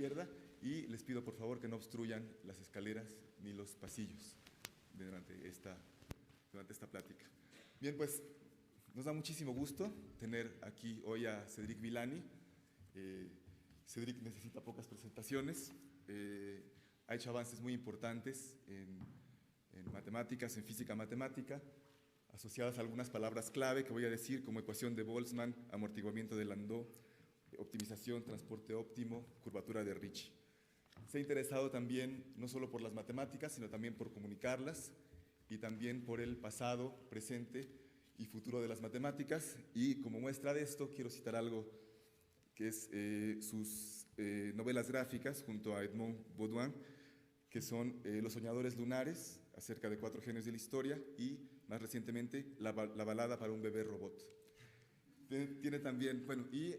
izquierda, y les pido por favor que no obstruyan las escaleras ni los pasillos durante esta plática. Bien, pues nos da muchísimo gusto tener aquí hoy a Cédric Villani. Cédric necesita pocas presentaciones, ha hecho avances muy importantes en matemáticas, en física matemática, asociadas a algunas palabras clave que voy a decir, como ecuación de Boltzmann, amortiguamiento de Landau, optimización, transporte óptimo, curvatura de Ricci. Se ha interesado también no solo por las matemáticas, sino también por comunicarlas y también por el pasado, presente y futuro de las matemáticas. Y como muestra de esto, quiero citar algo que es sus novelas gráficas junto a Edmond Baudouin, que son Los soñadores lunares, acerca de 4 genios de la historia, y más recientemente La balada para un bebé robot. Tiene también, bueno, y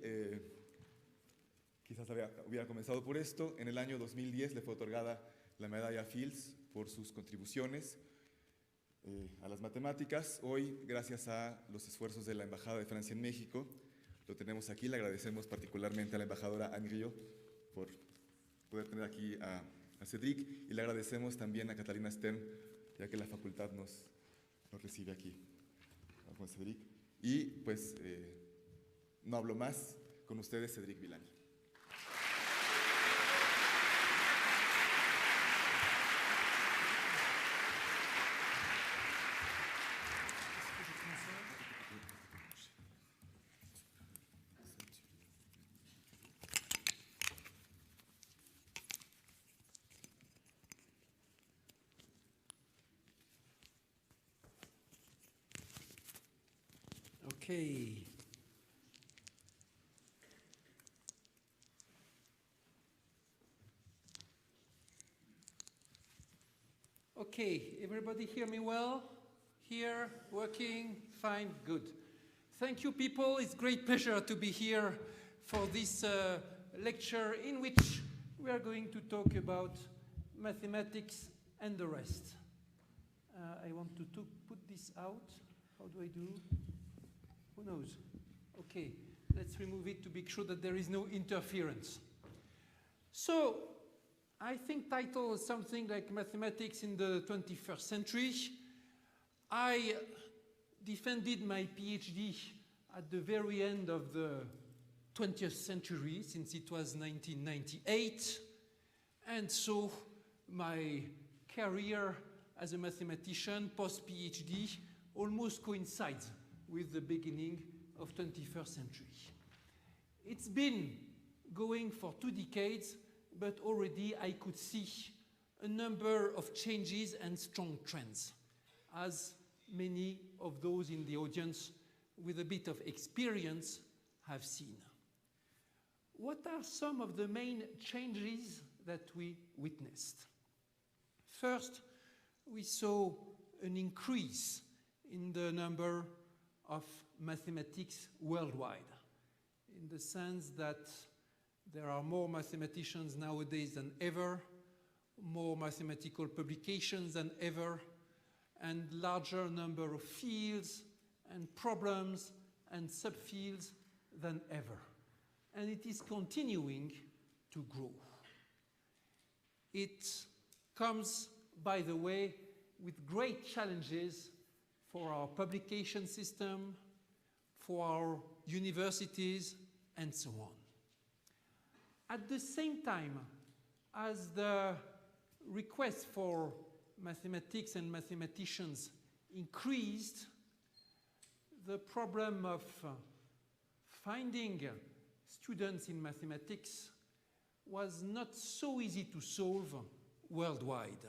quizás hubiera comenzado por esto. En el año 2010 le fue otorgada la Medalla Fields por sus contribuciones a las matemáticas. Hoy, gracias a los esfuerzos de la Embajada de Francia en México, lo tenemos aquí. Le agradecemos particularmente a la embajadora Anne Griot por poder tener aquí a Cédric, y le agradecemos también a Catalina Stern, ya que la facultad nos recibe aquí con Cédric. Y pues no hablo más, con ustedes Cédric Villani. Okay. Okay, everybody hear me well? Here, working, fine, good. Thank you, people. It's a great pleasure to be here for this lecture in which we are going to talk about mathematics and the rest. I want to put this out. How do I do? Who knows? Okay, let's remove it to be sure that there is no interference. So, I think title is something like Mathematics in the 21st Century. I defended my PhD at the very end of the 20th century, since it was 1998. And so my career as a mathematician post-PhD almost coincides with the beginning of 21st century. It's been going for 2 decades, but already I could see a number of changes and strong trends, as many of those in the audience with a bit of experience have seen. What are some of the main changes that we witnessed? First, we saw an increase in the number of mathematics worldwide, in the sense that there are more mathematicians nowadays than ever, more mathematical publications than ever, and larger number of fields and problems and subfields than ever. And it is continuing to grow. It comes, by the way, with great challenges for our publication system, for our universities, and so on. At the same time, as the request for mathematics and mathematicians increased, the problem of finding students in mathematics was not so easy to solve worldwide.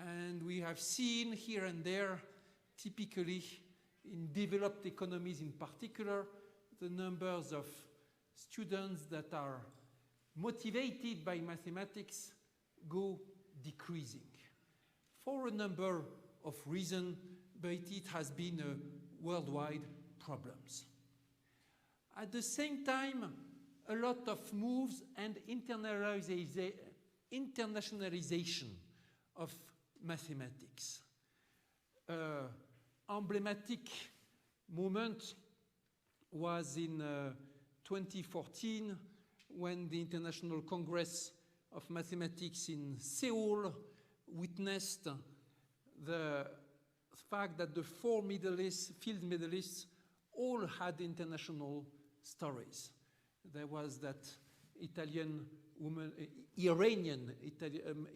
And we have seen here and there, typically in developed economies in particular, the numbers of students that are motivated by mathematics go decreasing for a number of reasons, but it has been a worldwide problem. At the same time, a lot of moves and internationalization of mathematics. Emblematic moment was in 2014, when the International Congress of Mathematics in Seoul witnessed the fact that the 4 field medalists all had international stories. There was that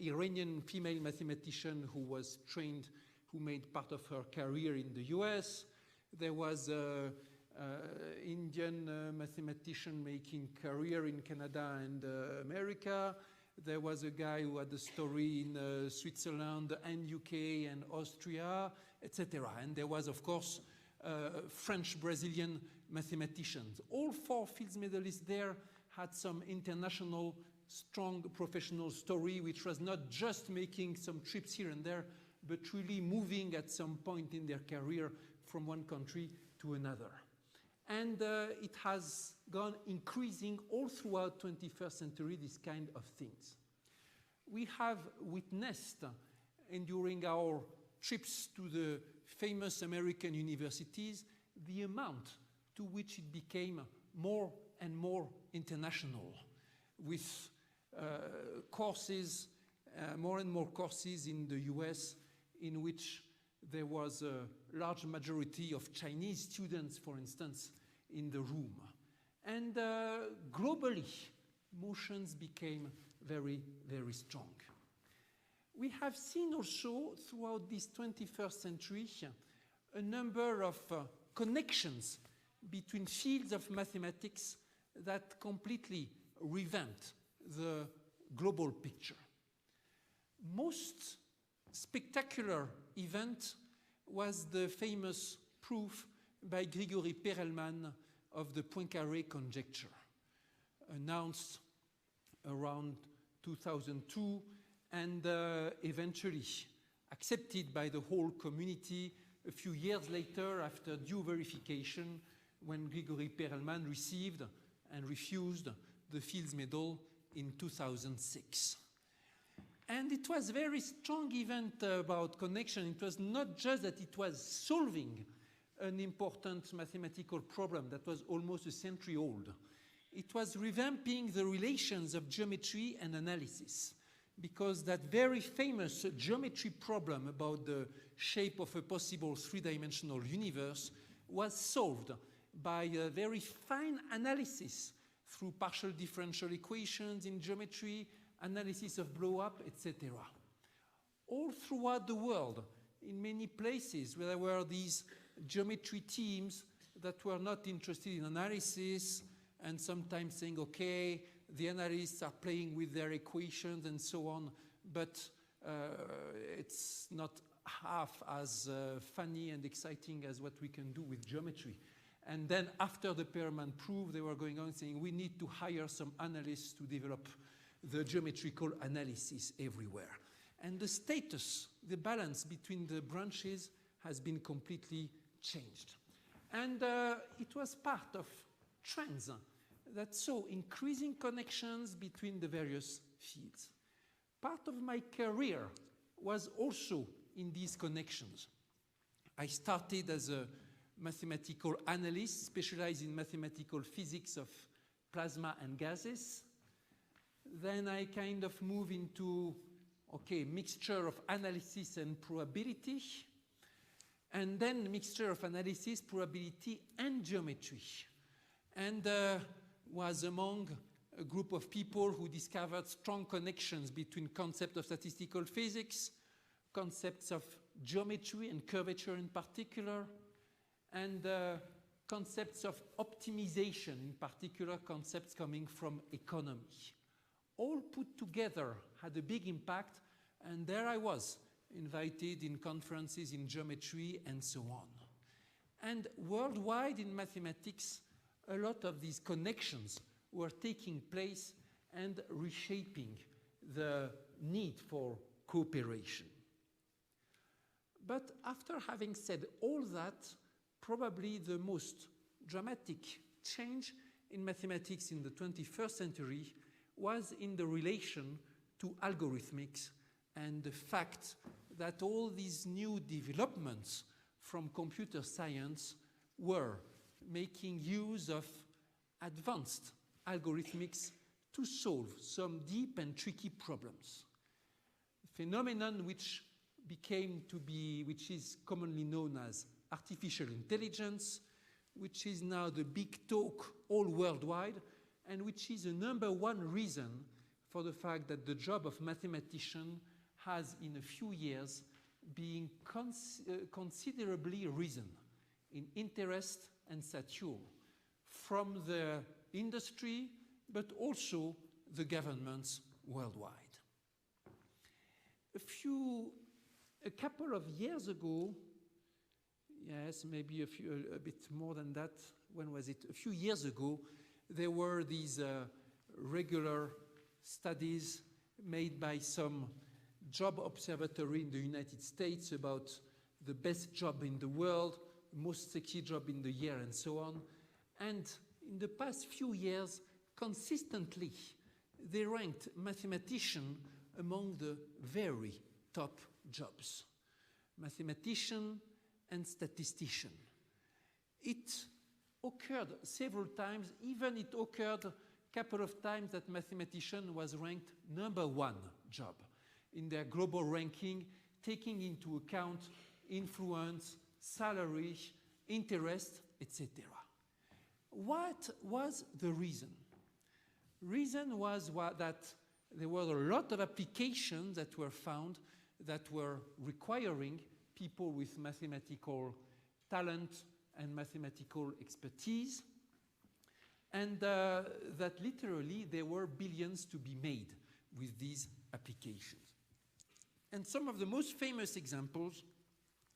Iranian female mathematician who was trained, who made part of her career in the US. There was an Indian mathematician making career in Canada and America. There was a guy who had a story in Switzerland and UK and Austria, etc. And there was, of course, French-Brazilian mathematicians. All 4 fields medalists there had some international, strong professional story, which was not just making some trips here and there, but really moving at some point in their career from one country to another. And it has gone increasing all throughout 21st century, this kind of things. We have witnessed, and during our trips to the famous American universities, the amount to which it became more and more international, with courses, more and more courses in the US, in which there was a large majority of Chinese students, for instance, in the room. And globally, motions became very, very strong. We have seen also throughout this 21st century a number of connections between fields of mathematics that completely revamped the global picture. Most spectacular event was the famous proof by Grigori Perelman of the Poincaré conjecture, announced around 2002 and eventually accepted by the whole community a few years later after due verification, when Grigori Perelman received and refused the Fields Medal in 2006. And it was a very strong event about connection. It was not just that it was solving an important mathematical problem that was almost a century old. It was revamping the relations of geometry and analysis, because that very famous geometry problem about the shape of a possible three-dimensional universe was solved by a very fine analysis through partial differential equations in geometry, analysis of blow-up, etc. All throughout the world, in many places where there were these geometry teams that were not interested in analysis and sometimes saying, okay, the analysts are playing with their equations and so on, but it's not half as funny and exciting as what we can do with geometry. And then after the Perelman proof, they were going on saying, we need to hire some analysts to develop the geometrical analysis everywhere. And the status, the balance between the branches has been completely changed. And it was part of trends that saw increasing connections between the various fields. Part of my career was also in these connections. I started as a mathematical analyst, specialized in mathematical physics of plasma and gases. Then I kind of moved into, okay, mixture of analysis and probability, and then mixture of analysis, probability, and geometry. And was among a group of people who discovered strong connections between concepts of statistical physics, concepts of geometry and curvature in particular, and concepts of optimization, in particular concepts coming from economy. All put together had a big impact, and there I was, invited in conferences in geometry and so on. And worldwide in mathematics, a lot of these connections were taking place and reshaping the need for cooperation. But after having said all that, probably the most dramatic change in mathematics in the 21st century was in the relation to algorithmics and the fact that all these new developments from computer science were making use of advanced algorithmics to solve some deep and tricky problems. A phenomenon which is commonly known as artificial intelligence, which is now the big talk all worldwide, and which is the #1 reason for the fact that the job of mathematician has in a few years been considerably risen in interest and stature from the industry, but also the governments worldwide. A couple of years ago, yes, maybe a bit more than that, when was it? A few years ago, there were these regular studies made by some job observatory in the United States about the best job in the world, most sexy job in the year, and so on. And in the past few years, consistently, they ranked mathematician among the very top jobs. Mathematician and statistician. It occurred several times, even it occurred a couple of times that mathematician was ranked #1 job in their global ranking, taking into account influence, salary, interest, etc. What was the reason? Reason was that there were a lot of applications that were found that were requiring people with mathematical talent and mathematical expertise, and that literally there were billions to be made with these applications. And some of the most famous examples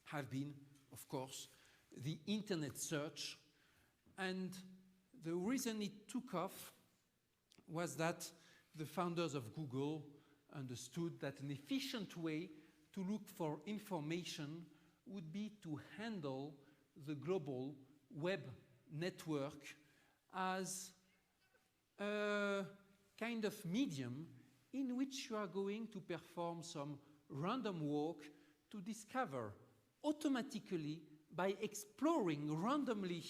have been, of course, the internet search. And the reason it took off was that the founders of Google understood that an efficient way to look for information would be to handle the global web network as a kind of medium in which you are going to perform some random walk to discover automatically, by exploring randomly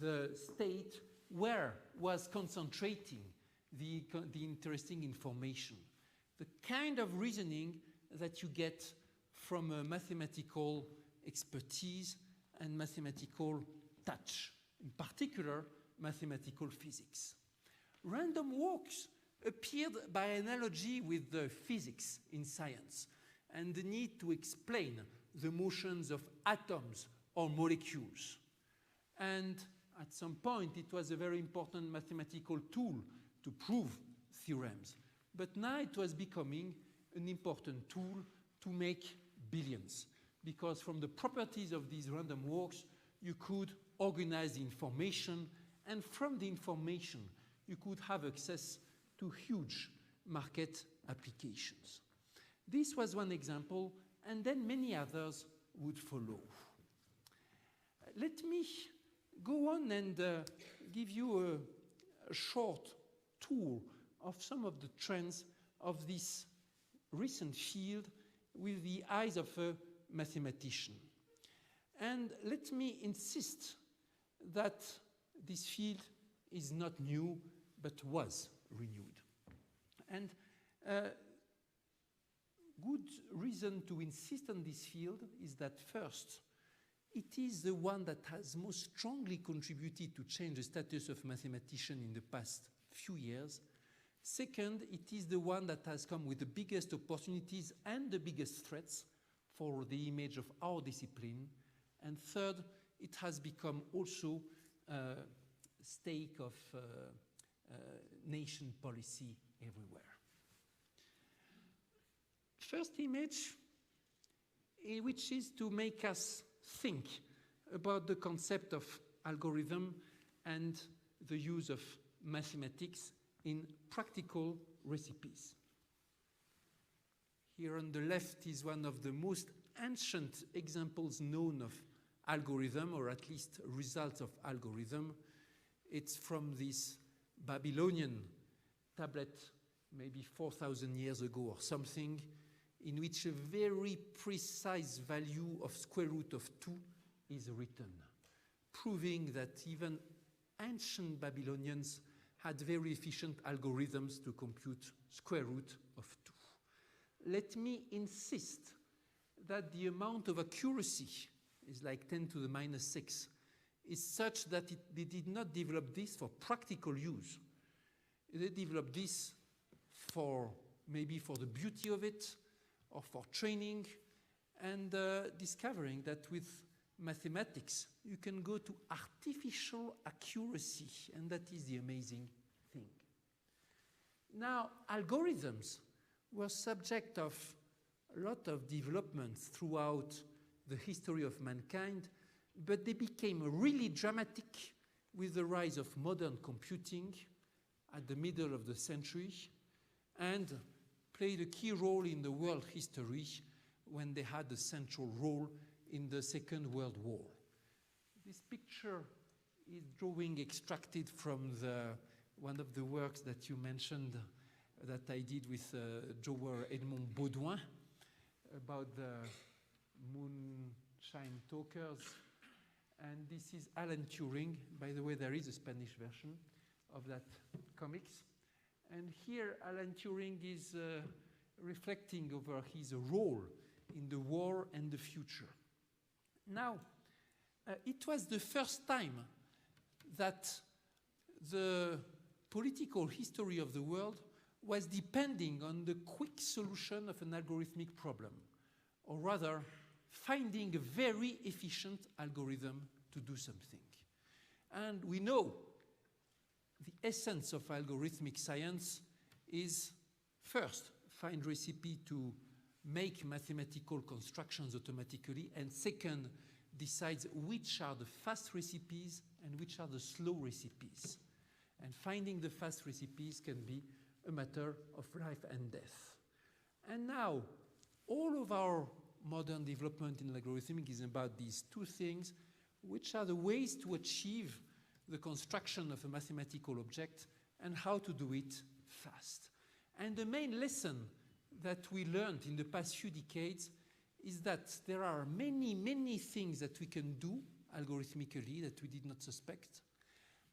the state where was concentrating the interesting information. The kind of reasoning that you get from a mathematical expertise and mathematical touch, in particular mathematical physics. Random walks appeared by analogy with the physics in science and the need to explain the motions of atoms or molecules. And at some point, it was a very important mathematical tool to prove theorems. But now it was becoming an important tool to make billions, because from the properties of these random walks, you could organize the information, and from the information, you could have access to huge market applications. This was one example, and then many others would follow. Let me go on and give you a short tour of some of the trends of this recent field with the eyes of a mathematician. And let me insist that this field is not new, but was renewed. And good reason to insist on this field is that first, it is the one that has most strongly contributed to change the status of mathematician in the past few years. Second, it is the one that has come with the biggest opportunities and the biggest threats for the image of our discipline. And third, it has become also a stake of nation policy everywhere. First image, which is to make us think about the concept of algorithm and the use of mathematics in practical recipes. Here on the left is one of the most ancient examples known of algorithm, or at least results of algorithm. It's from this Babylonian tablet, maybe 4,000 years ago or something, in which a very precise value of square root of 2 is written, proving that even ancient Babylonians had very efficient algorithms to compute square root of 2. Let me insist that the amount of accuracy is like 10 to the minus 6, is such that they did not develop this for practical use. They developed this for maybe for the beauty of it, or for training, and discovering that with mathematics you can go to artificial accuracy, and that is the amazing thing. Now, algorithms were subject of a lot of developments throughout the history of mankind, but they became really dramatic with the rise of modern computing at the middle of the century, and played a key role in the world history when they had a central role in the Second World War. This picture is drawing extracted from one of the works that you mentioned that I did with drawer Edmond Baudouin about the moonshine talkers. And this is Alan Turing. By the way, there is a Spanish version of that comics. And here Alan Turing is reflecting over his role in the war and the future. Now, it was the first time that the political history of the world was depending on the quick solution of an algorithmic problem, or rather, finding a very efficient algorithm to do something. And we know the essence of algorithmic science is, first, find recipe to make mathematical constructions automatically, and second, decides which are the fast recipes and which are the slow recipes. And finding the fast recipes can be a matter of life and death. And now, all of our modern development in algorithmic is about these two things, which are the ways to achieve the construction of a mathematical object and how to do it fast. And the main lesson that we learned in the past few decades is that there are many, many things that we can do algorithmically that we did not suspect,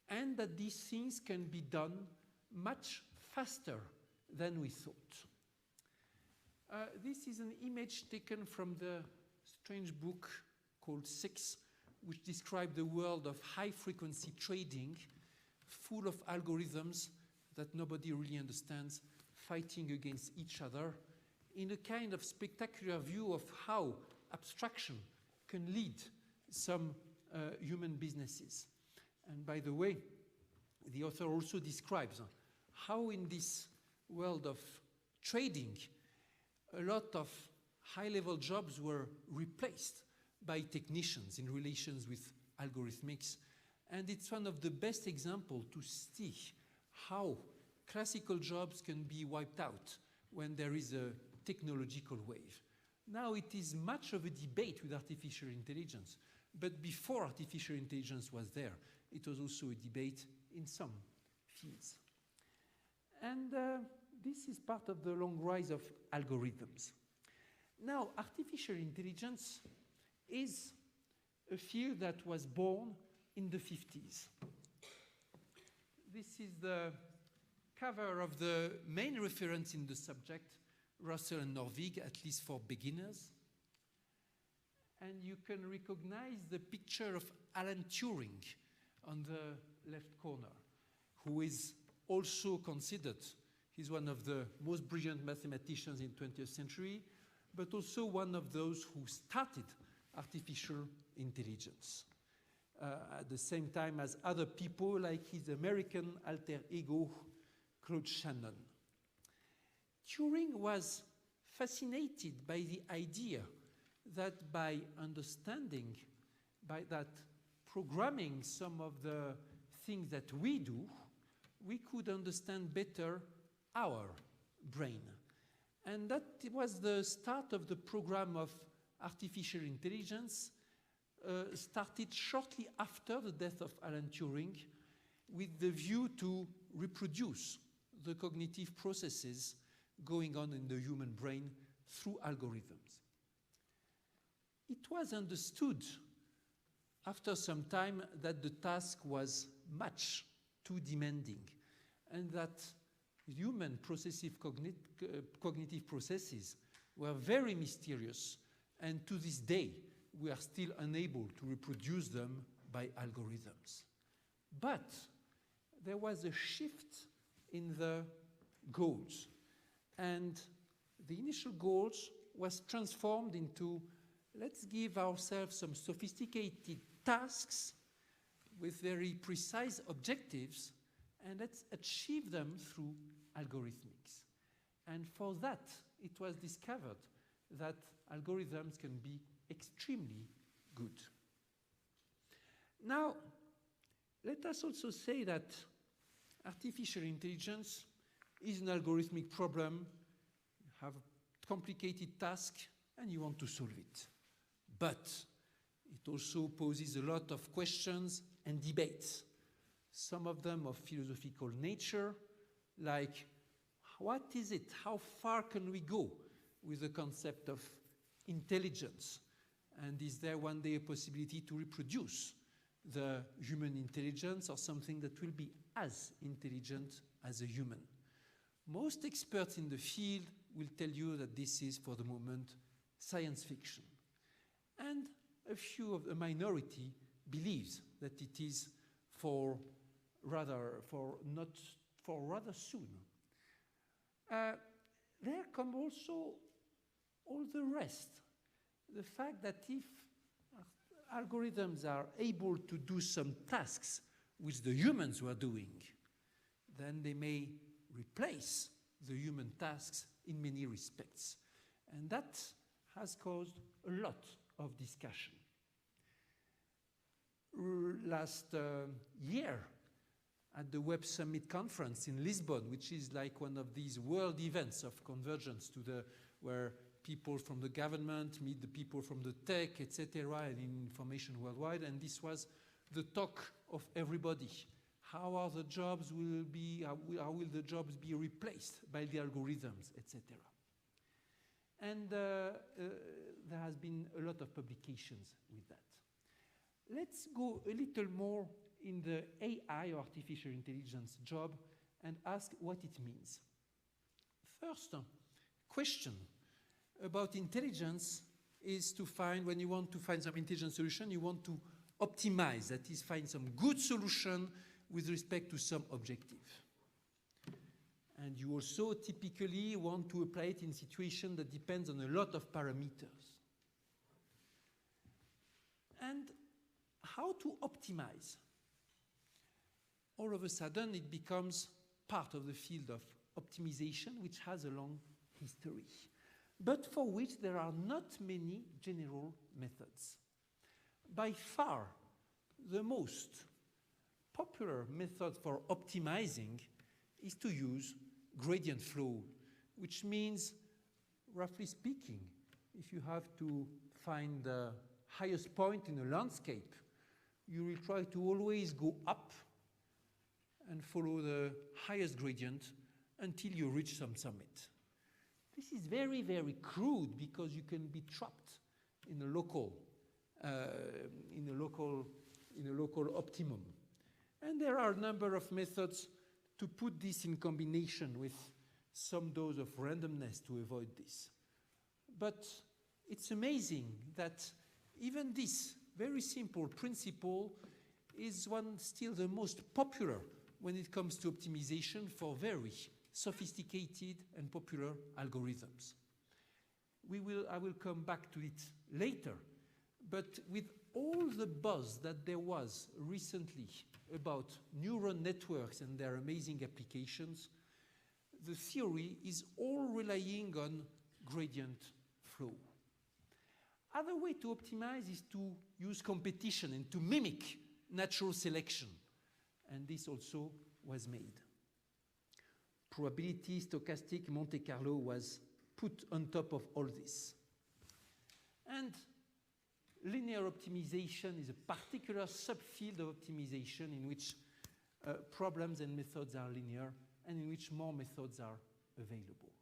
and that these things can be done much faster than we thought. This is an image taken from the strange book called Six, which describes the world of high-frequency trading, full of algorithms that nobody really understands, fighting against each other, in a kind of spectacular view of how abstraction can lead some human businesses. And by the way, the author also describes how in this world of trading, a lot of high-level jobs were replaced by technicians in relations with algorithmics. And it's one of the best examples to see how classical jobs can be wiped out when there is a technological wave. Now it is much of a debate with artificial intelligence, but before artificial intelligence was there, it was also a debate in some fields. And this is part of the long rise of algorithms. Now, artificial intelligence is a field that was born in the 50s. This is the cover of the main reference in the subject, Russell and Norvig, at least for beginners. And you can recognize the picture of Alan Turing on the left corner, who is also considered, he's one of the most brilliant mathematicians in the 20th century, but also one of those who started artificial intelligence. At the same time as other people like his American alter ego, Claude Shannon. Turing was fascinated by the idea that by understanding, by that programming some of the things that we do, we could understand better our brain. And that was the start of the program of artificial intelligence, started shortly after the death of Alan Turing, with the view to reproduce the cognitive processes going on in the human brain through algorithms. It was understood after some time that the task was much too demanding and that human cognitive processes were very mysterious, and to this day, we are still unable to reproduce them by algorithms. But there was a shift in the goals, and the initial goals was transformed into, let's give ourselves some sophisticated tasks with very precise objectives, and let's achieve them through algorithmics. And for that, it was discovered that algorithms can be extremely good. Now, let us also say that artificial intelligence is an algorithmic problem. You have a complicated task and you want to solve it. But it also poses a lot of questions and debates, some of them of philosophical nature, like what is it? How far can we go with the concept of intelligence? And is there one day a possibility to reproduce the human intelligence or something that will be as intelligent as a human? Most experts in the field will tell you that this is, for the moment, science fiction. And a minority believes that it is for rather soon. There come also all the rest. The fact that if algorithms are able to do some tasks which the humans were doing, then they may replace the human tasks in many respects. And that has caused a lot of discussion. Last year, at the Web Summit conference in Lisbon, which is like one of these world events of convergence where people from the government meet the people from the tech, etc., and information worldwide, and this was the talk of everybody. How will the jobs be replaced by the algorithms, etc.? And there has been a lot of publications with that. Let's go a little more in the AI, or artificial intelligence, job and ask what it means. First question about intelligence is to find, when you want to find some intelligent solution, you want to optimize, that is, find some good solution with respect to some objective. And you also typically want to apply it in situation that depends on a lot of parameters. And how to optimize? All of a sudden, it becomes part of the field of optimization, which has a long history, but for which there are not many general methods. By far, the most popular method for optimizing is to use gradient flow, which means, roughly speaking, if you have to find the highest point in a landscape, you will try to always go up and follow the highest gradient until you reach some summit. This is very, very crude because you can be trapped in a local optimum. And there are a number of methods to put this in combination with some dose of randomness to avoid this. But it's amazing that even this very simple principle is one still the most popular when it comes to optimization for very sophisticated and popular algorithms. I will come back to it later, but with all the buzz that there was recently about neural networks and their amazing applications, the theory is all relying on gradient flow. Other way to optimize is to use competition and to mimic natural selection, and this also was made. Probability, stochastic, Monte Carlo was put on top of all this. And linear optimization is a particular subfield of optimization in which problems and methods are linear and in which more methods are available.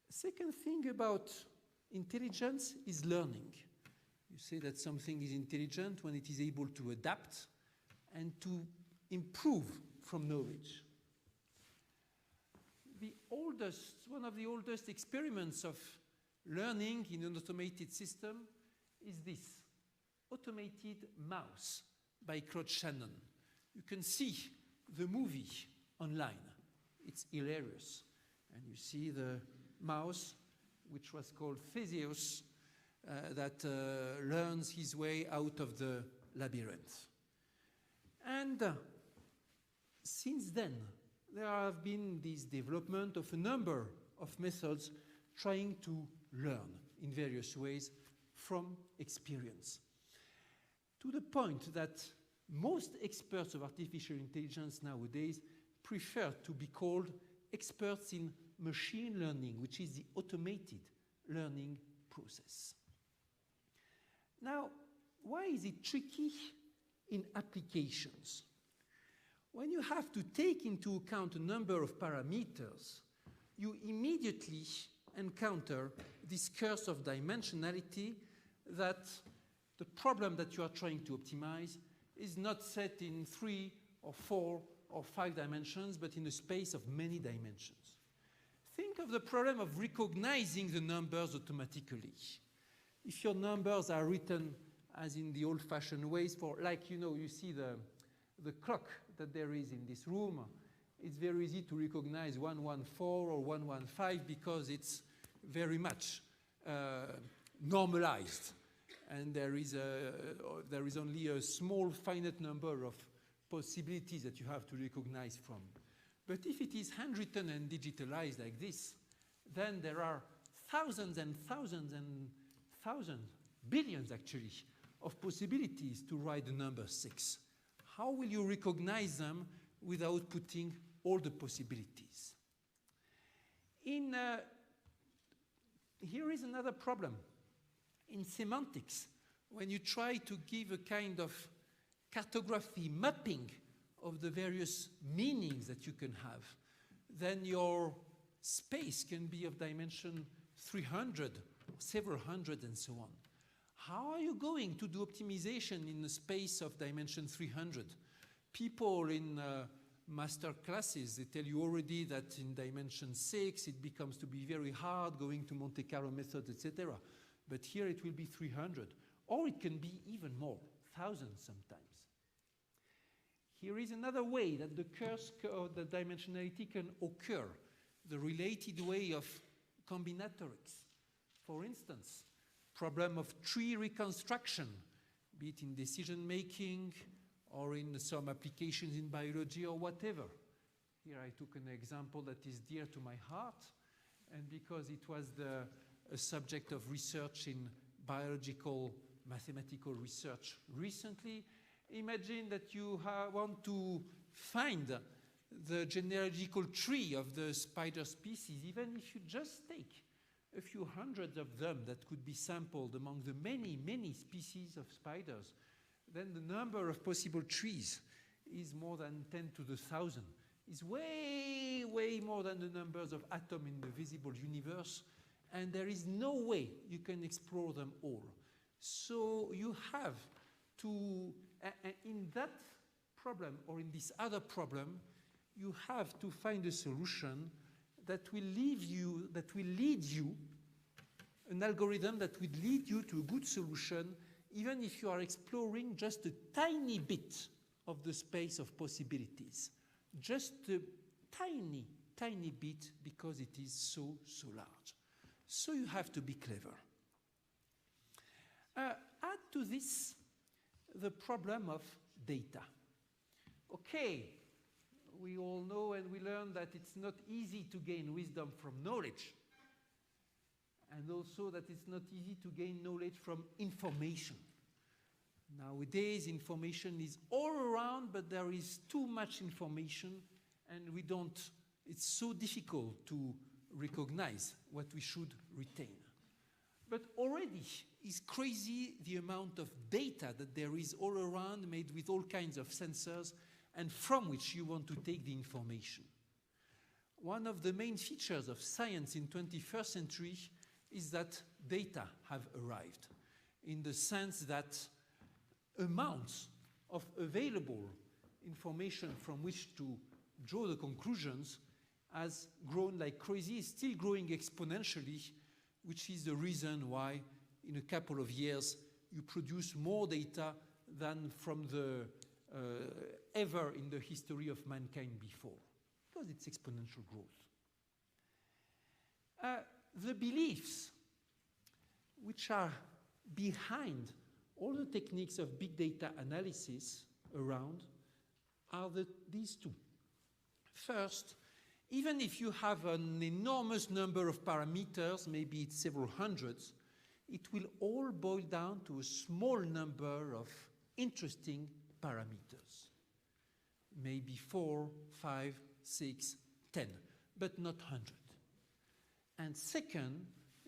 Second thing about intelligence is learning. You say that something is intelligent when it is able to adapt and to improve from knowledge. One of the oldest experiments of learning in an automated system is this automated mouse by Claude Shannon. You can see the movie online. It's hilarious. And you see the mouse, which was called Theseus, that learns his way out of the labyrinth. And since then, there have been this development of a number of methods trying to learn in various ways from experience. To the point that most experts of artificial intelligence nowadays prefer to be called experts in machine learning, which is the automated learning process. Now, why is it tricky in applications? When you have to take into account a number of parameters, you immediately encounter this curse of dimensionality, that the problem that you are trying to optimize is not set in 3 or 4 or 5 dimensions, but in a space of many dimensions. Think of the problem of recognizing the numbers automatically. If your numbers are written as in the old-fashioned ways, for like, you know, you see the clock that there is in this room, it's very easy to recognize 114 or 115 because it's very much normalized. And there is only a small finite number of possibilities that you have to recognize from. But if it is handwritten and digitalized like this, then there are thousands and thousands and thousands, billions actually, of possibilities to write the number 6. How will you recognize them without putting all the possibilities? Here is another problem. In semantics, when you try to give a kind of cartography mapping of the various meanings that you can have, then your space can be of dimension 300, several hundred, and so on. How are you going to do optimization in a space of dimension 300? People in master classes, they tell you already that in dimension 6 it becomes to be very hard going to Monte Carlo methods, etc. But here it will be 300, or it can be even more, thousands sometimes. Here is another way that the curse of the dimensionality can occur, the related way of combinatorics. For instance, problem of tree reconstruction, be it in decision making or in some applications in biology or whatever. Here I took an example that is dear to my heart, and because it was a subject of research in biological mathematical research recently, imagine that you want to find the genealogical tree of the spider species, even if you just take a few hundreds of them that could be sampled among the many, many species of spiders, then the number of possible trees is more than 10 to the 1,000. It's way, way more than the numbers of atoms in the visible universe, and there is no way you can explore them all. So you have to, in that problem or in this other problem, you have to find a solution that will lead you, an algorithm that will lead you to a good solution, even if you are exploring just a tiny bit of the space of possibilities. Just a tiny, tiny bit, because it is so, so large. So you have to be clever. Add to this the problem of data. Okay, we all know and we learn that it's not easy to gain wisdom from knowledge, and also that it's not easy to gain knowledge from information. Nowadays, information is all around, but there is too much information, and it's so difficult to recognize what we should retain. But already is crazy the amount of data that there is all around, made with all kinds of sensors, and from which you want to take the information. One of the main features of science in 21st century is that data have arrived, in the sense that amounts of available information from which to draw the conclusions has grown like crazy, is still growing exponentially, which is the reason why in a couple of years you produce more data than from the ever in the history of mankind before, because it's exponential growth. The beliefs which are behind all the techniques of big data analysis around are these two. First, even if you have an enormous number of parameters, maybe it's several hundreds, it will all boil down to a small number of interesting parameters. Maybe 4, 5, 6, 10, but not 100. And second,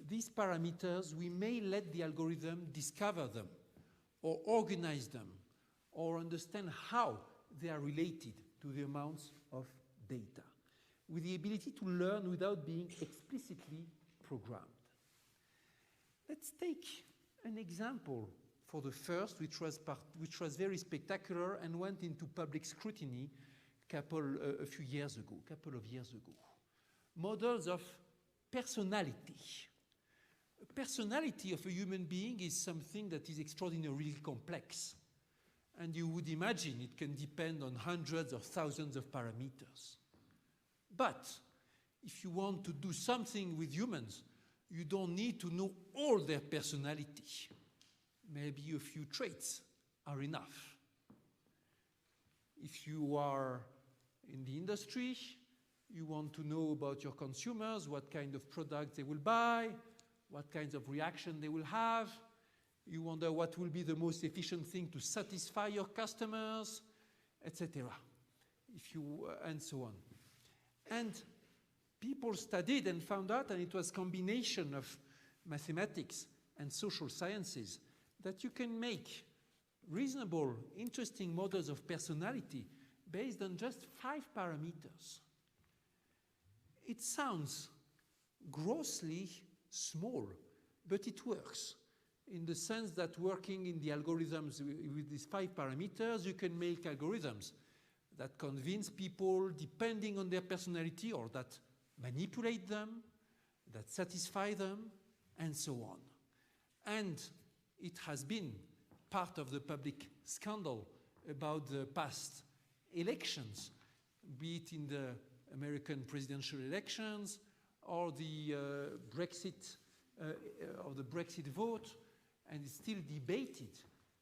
these parameters, we may let the algorithm discover them, or organize them, or understand how they are related to the amounts of data, with the ability to learn without being explicitly programmed. Let's take an example for the first, which was very spectacular and went into public scrutiny a few years ago, couple of years ago. Models of personality. Personality of a human being is something that is extraordinarily complex. And you would imagine it can depend on hundreds or thousands of parameters. But if you want to do something with humans, you don't need to know all their personality. Maybe a few traits are enough. If you are in the industry, you want to know about your consumers, what kind of products they will buy, what kinds of reaction they will have. You wonder what will be the most efficient thing to satisfy your customers, etc. And so on. And people studied and found out, and it was a combination of mathematics and social sciences, that you can make reasonable, interesting models of personality based on just 5 parameters. It sounds grossly small, but it works in the sense that working in the algorithms with these 5 parameters, you can make algorithms that convince people depending on their personality, or that manipulate them, that satisfy them, and so on. And it has been part of the public scandal about the past elections, be it in the American presidential elections or the Brexit vote, and it's still debated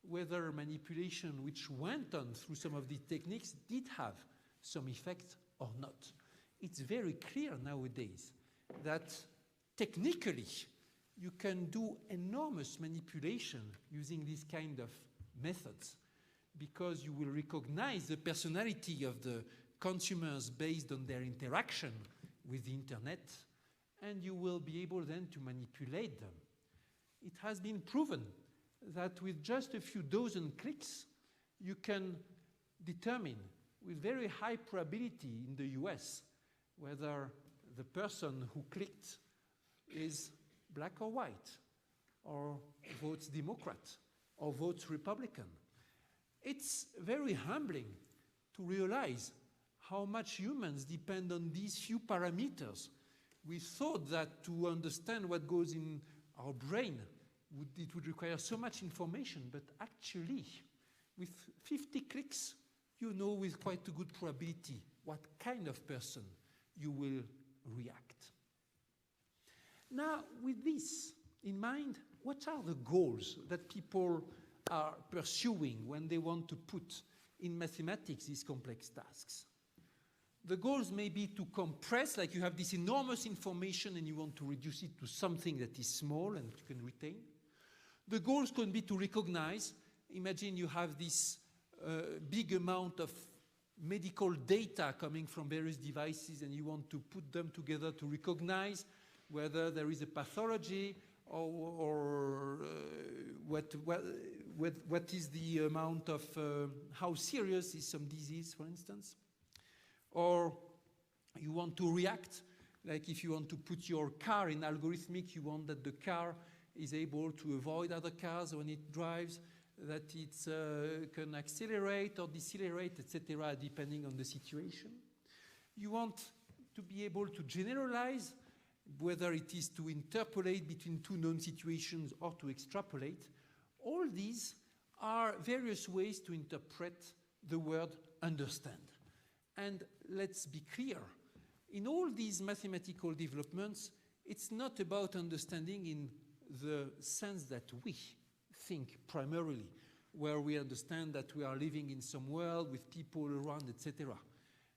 whether manipulation which went on through some of these techniques did have some effect or not. It's very clear nowadays that technically you can do enormous manipulation using these kind of methods, because you will recognize the personality of the consumers based on their interaction with the internet, and you will be able then to manipulate them. It has been proven that with just a few dozen clicks, you can determine with very high probability in the US whether the person who clicked is black or white, or votes Democrat, or votes Republican. It's very humbling to realize how much humans depend on these few parameters. We thought that to understand what goes in our brain, it would require so much information, but actually, with 50 clicks, you know with quite a good probability what kind of person you will react. Now, with this in mind, what are the goals that people are pursuing when they want to put in mathematics these complex tasks? The goals may be to compress, like you have this enormous information and you want to reduce it to something that is small and you can retain. The goals can be to recognize. Imagine you have this big amount of medical data coming from various devices and you want to put them together to recognize whether there is a pathology or what is the amount of, how serious is some disease, for instance. Or you want to react, like if you want to put your car in algorithmic, you want that the car is able to avoid other cars when it drives, that it can accelerate or decelerate, etc., depending on the situation. You want to be able to generalize, whether it is to interpolate between two known situations or to extrapolate. All these are various ways to interpret the word understand. And let's be clear, in all these mathematical developments, it's not about understanding in the sense that we think primarily, where we understand that we are living in some world with people around, etc.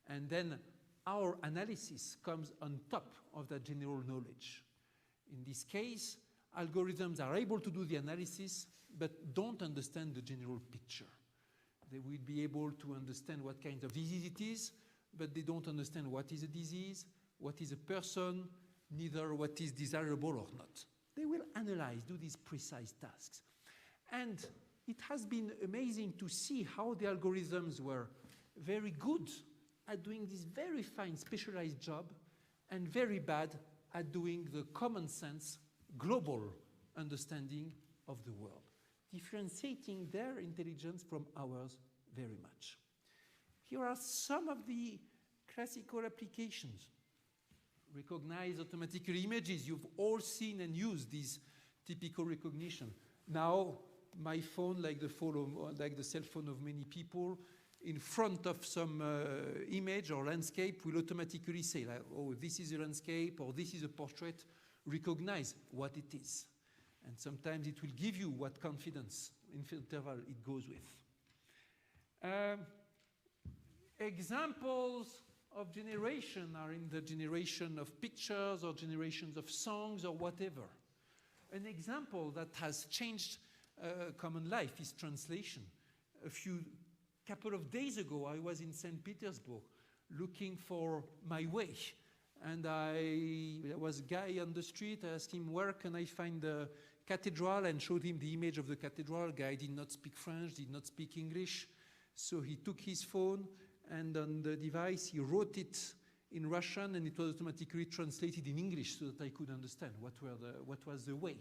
And then our analysis comes on top of that general knowledge. In this case, algorithms are able to do the analysis, but don't understand the general picture. They will be able to understand what kind of disease it is, but they don't understand what is a disease, what is a person, neither what is desirable or not. They will analyze, do these precise tasks. And it has been amazing to see how the algorithms were very good at doing this very fine specialized job and very bad at doing the common sense, global understanding of the world, differentiating their intelligence from ours very much. Here are some of the classical applications. Recognize automatically images. You've all seen and used this typical recognition. Now, my phone, like the cell phone of many people, in front of some image or landscape will automatically say, like, oh, this is a landscape or this is a portrait. Recognize what it is. And sometimes it will give you what confidence interval it goes with. Examples of generation are in the generation of pictures or generations of songs or whatever. An example that has changed common life is translation. Couple of days ago, I was in St. Petersburg looking for my way. And there was a guy on the street. I asked him, where can I find the cathedral? And showed him the image of the cathedral. Guy did not speak French, did not speak English. So he took his phone, and on the device, he wrote it in Russian, and it was automatically translated in English so that I could understand what was the way.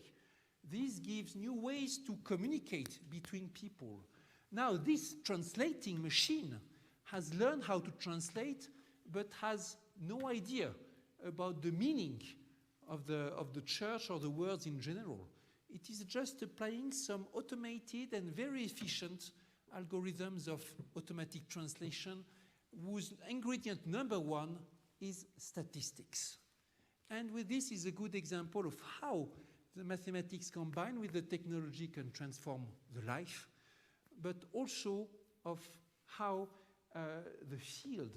This gives new ways to communicate between people. Now, this translating machine has learned how to translate, but has no idea about the meaning of the church or the words in general. It is just applying some automated and very efficient algorithms of automatic translation, whose ingredient number one is statistics. And with this is a good example of how the mathematics combined with the technology can transform the life, but also of how the field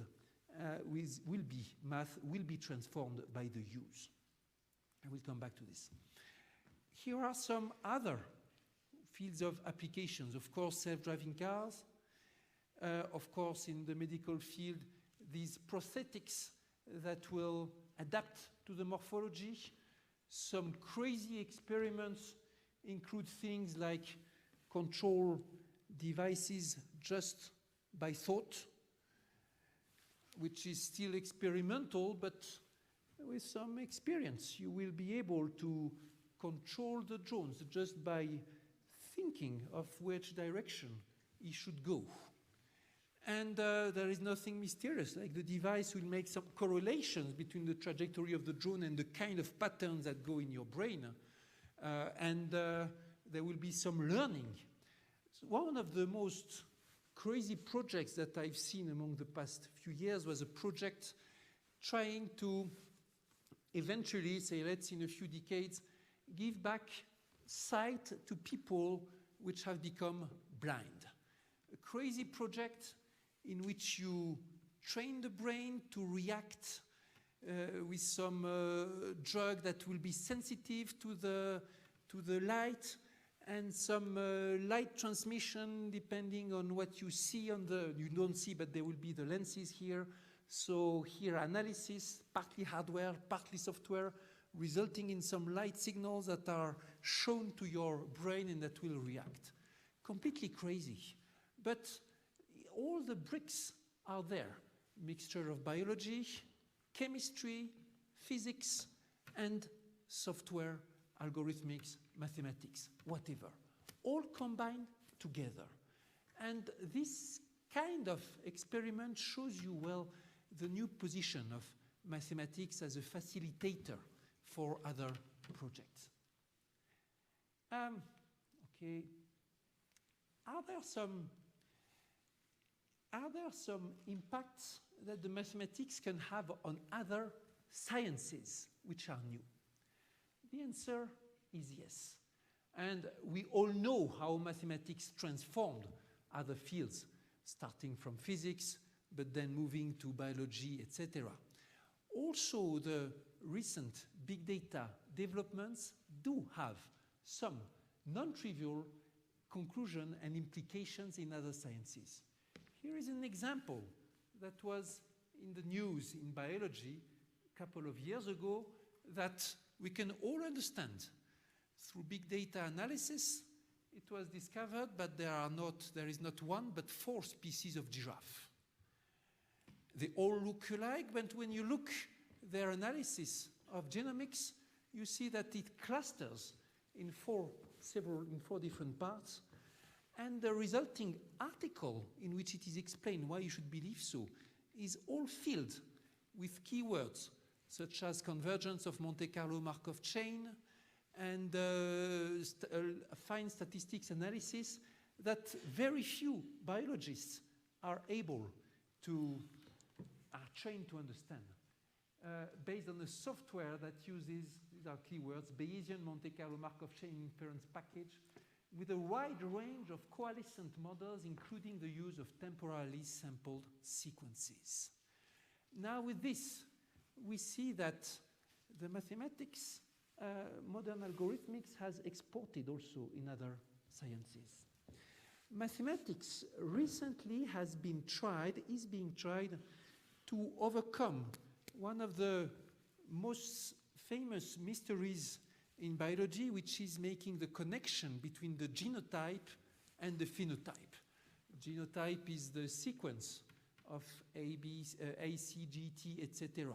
math will be transformed by the use. I will come back to this. Here are some other fields of applications. Of course, self-driving cars. Of course, in the medical field, these prosthetics that will adapt to the morphology. Some crazy experiments include things like control devices just by thought, which is still experimental, but with some experience. You will be able to control the drones just by thinking of which direction he should go. And there is nothing mysterious, like the device will make some correlations between the trajectory of the drone and the kind of patterns that go in your brain. And there will be some learning. So one of the most crazy projects that I've seen among the past few years was a project trying to eventually, say, let's in a few decades, give back sight to people which have become blind. A crazy project in which you train the brain to react with some drug that will be sensitive to the light, and some light transmission depending on what you see on you don't see, but there will be the lenses here. So here analysis, partly hardware, partly software, resulting in some light signals that are shown to your brain and that will react. Completely crazy. But all the bricks are there. Mixture of biology, chemistry, physics, and software, algorithmics, mathematics, whatever. All combined together. And this kind of experiment shows you well the new position of mathematics as a facilitator for other projects. Okay. Are there some impacts that the mathematics can have on other sciences which are new? The answer is yes. And we all know how mathematics transformed other fields, starting from physics, but then moving to biology, etc. Also, the recent big data developments do have some non-trivial conclusion and implications in other sciences. Here is an example that was in the news in biology a couple of years ago that we can all understand. Through big data analysis, it was discovered that there is not one but 4 species of giraffe. They all look alike, but when you look their analysis of genomics, you see that it clusters in 4 different parts. And the resulting article in which it is explained why you should believe so is all filled with keywords such as convergence of Monte Carlo Markov chain and fine statistics analysis that very few biologists are trained to understand. Based on a software that uses, these are keywords, Bayesian Monte Carlo Markov chain inference package, with a wide range of coalescent models, including the use of temporally sampled sequences. Now with this, we see that the mathematics, modern algorithmics has exported also in other sciences. Mathematics recently is being tried to overcome one of the most famous mysteries in biology, which is making the connection between the genotype and the phenotype. Genotype is the sequence of A, C, G, T, etc.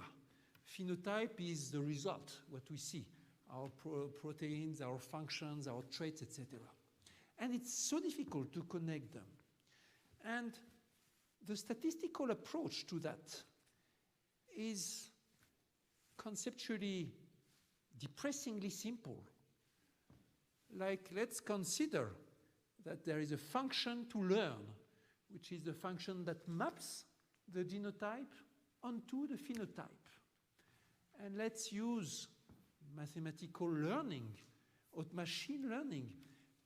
Phenotype is the result, what we see, our proteins, our functions, our traits, etc. And it's so difficult to connect them. And the statistical approach to that is conceptually depressingly simple. Like, let's consider that there is a function to learn, which is the function that maps the genotype onto the phenotype. And let's use mathematical learning or machine learning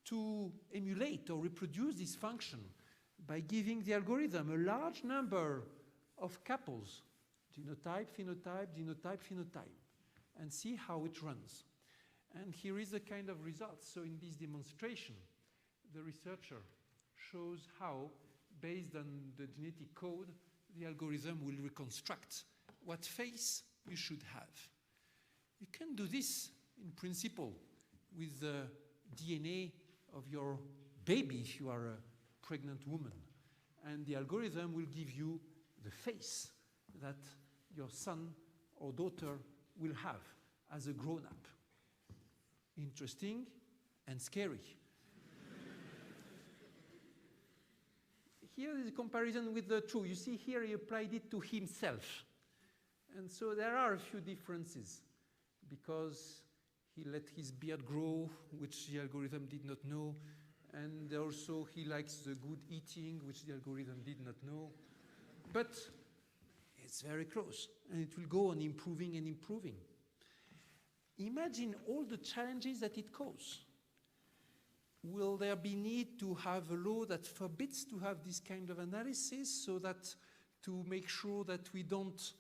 to emulate or reproduce this function by giving the algorithm a large number of couples, genotype, phenotype, genotype, phenotype, and see how it runs. And here is the kind of results. So in this demonstration, the researcher shows how, based on the genetic code, the algorithm will reconstruct what face you should have. You can do this in principle with the DNA of your baby if you are a pregnant woman. And the algorithm will give you the face that your son or daughter will have as a grown-up. Interesting and scary. Here is a comparison with the two. You see here he applied it to himself. And so there are a few differences because he let his beard grow, which the algorithm did not know. And also he likes the good eating, which the algorithm did not know. But it's very close, and it will go on improving and improving. Imagine all the challenges that it causes. Will there be need to have a law that forbids to have this kind of analysis so that to make sure that we don't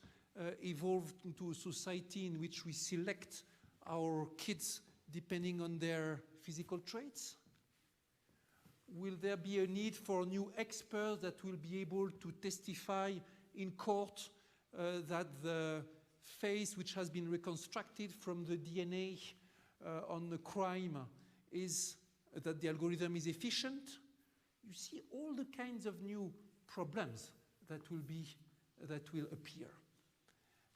evolve into a society in which we select our kids depending on their physical traits? Will there be a need for new experts that will be able to testify in court that the face which has been reconstructed from the DNA on the crime is that the algorithm is efficient? You see all the kinds of new problems that will appear.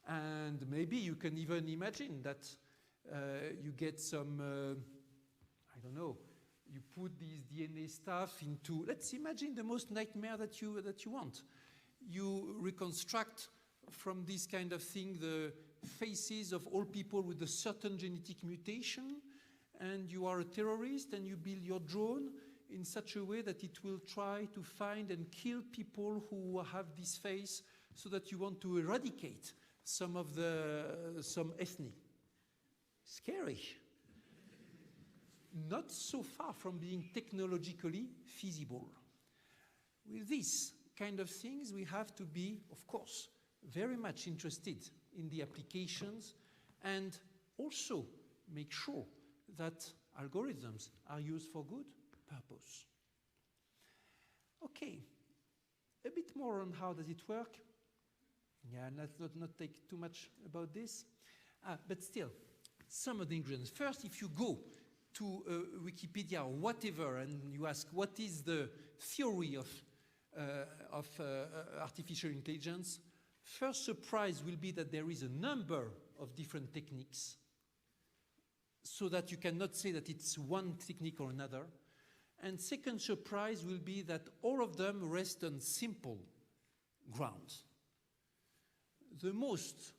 And maybe you can even imagine that you get some, I don't know, you put these DNA stuff into, let's imagine the most nightmare that you want. You reconstruct from this kind of thing the faces of all people with a certain genetic mutation, and you are a terrorist and you build your drone in such a way that it will try to find and kill people who have this face, so that you want to eradicate some ethnic. Scary. Not so far from being technologically feasible. With these kind of things, we have to be, of course, very much interested in the applications and also make sure that algorithms are used for good purpose. Okay, a bit more on how does it work. Yeah, let's not take too much about this. But still, some of the ingredients. First, if you go to Wikipedia or whatever, and you ask what is the theory of artificial intelligence, first surprise will be that there is a number of different techniques, so that you cannot say that it's one technique or another. And second surprise will be that all of them rest on simple grounds. The most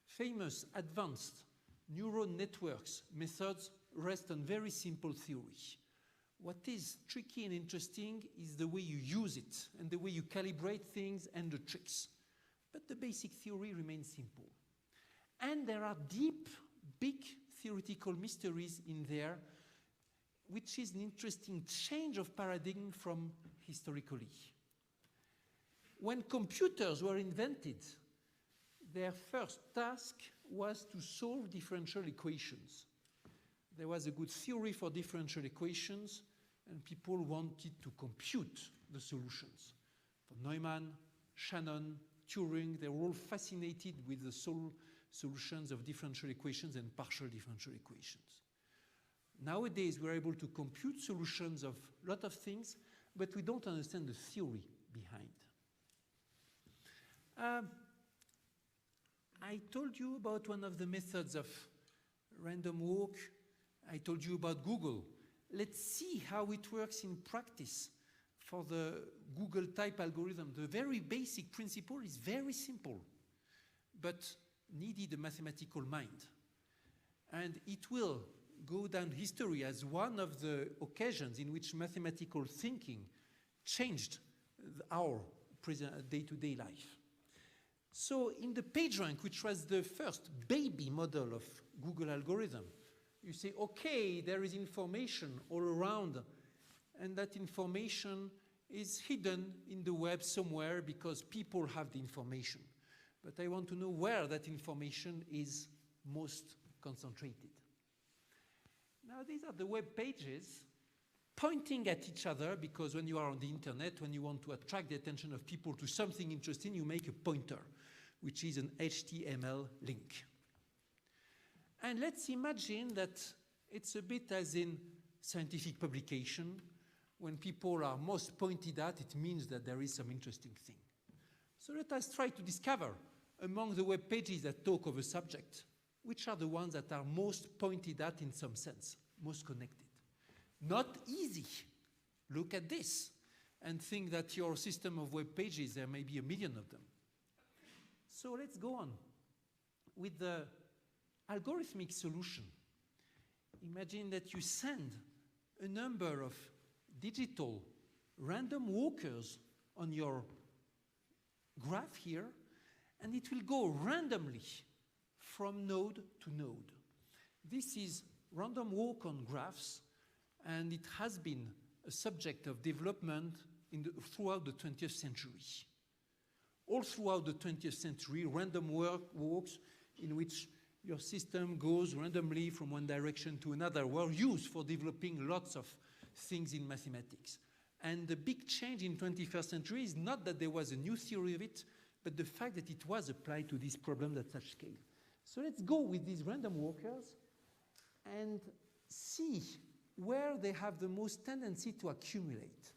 famous advanced neural networks methods rest on very simple theory. What is tricky and interesting is the way you use it and the way you calibrate things and the tricks. But the basic theory remains simple. And there are deep, big theoretical mysteries in there, which is an interesting change of paradigm from historically. When computers were invented, their first task was to solve differential equations. There was a good theory for differential equations, and people wanted to compute the solutions. For Neumann, Shannon, Turing, they were all fascinated with the solutions of differential equations and partial differential equations. Nowadays, we're able to compute solutions of a lot of things, but we don't understand the theory behind. I told you about one of the methods of random walk. I told you about Google. Let's see how it works in practice for the Google type algorithm. The very basic principle is very simple, but needed a mathematical mind. And it will go down history as one of the occasions in which mathematical thinking changed our day-to-day life. So in the PageRank, which was the first baby model of Google algorithm, you say, okay, there is information all around, and that information is hidden in the web somewhere because people have the information. But I want to know where that information is most concentrated. Now, these are the web pages pointing at each other, because when you are on the internet, when you want to attract the attention of people to something interesting, you make a pointer, which is an HTML link. And let's imagine that it's a bit as in scientific publication. When people are most pointed at, it means that there is some interesting thing. So let us try to discover among the web pages that talk of a subject, which are the ones that are most pointed at in some sense, most connected. Not easy. Look at this and think that your system of web pages, there may be 1 million of them. So let's go on with the algorithmic solution. Imagine that you send a number of digital random walkers on your graph here, and it will go randomly from node to node. This is random walk on graphs, and it has been a subject of development throughout the 20th century. All throughout the 20th century, random walks in which your system goes randomly from one direction to another were used for developing lots of things in mathematics. And the big change in 21st century is not that there was a new theory of it, but the fact that it was applied to this problem at such scale. So let's go with these random walkers and see where they have the most tendency to accumulate.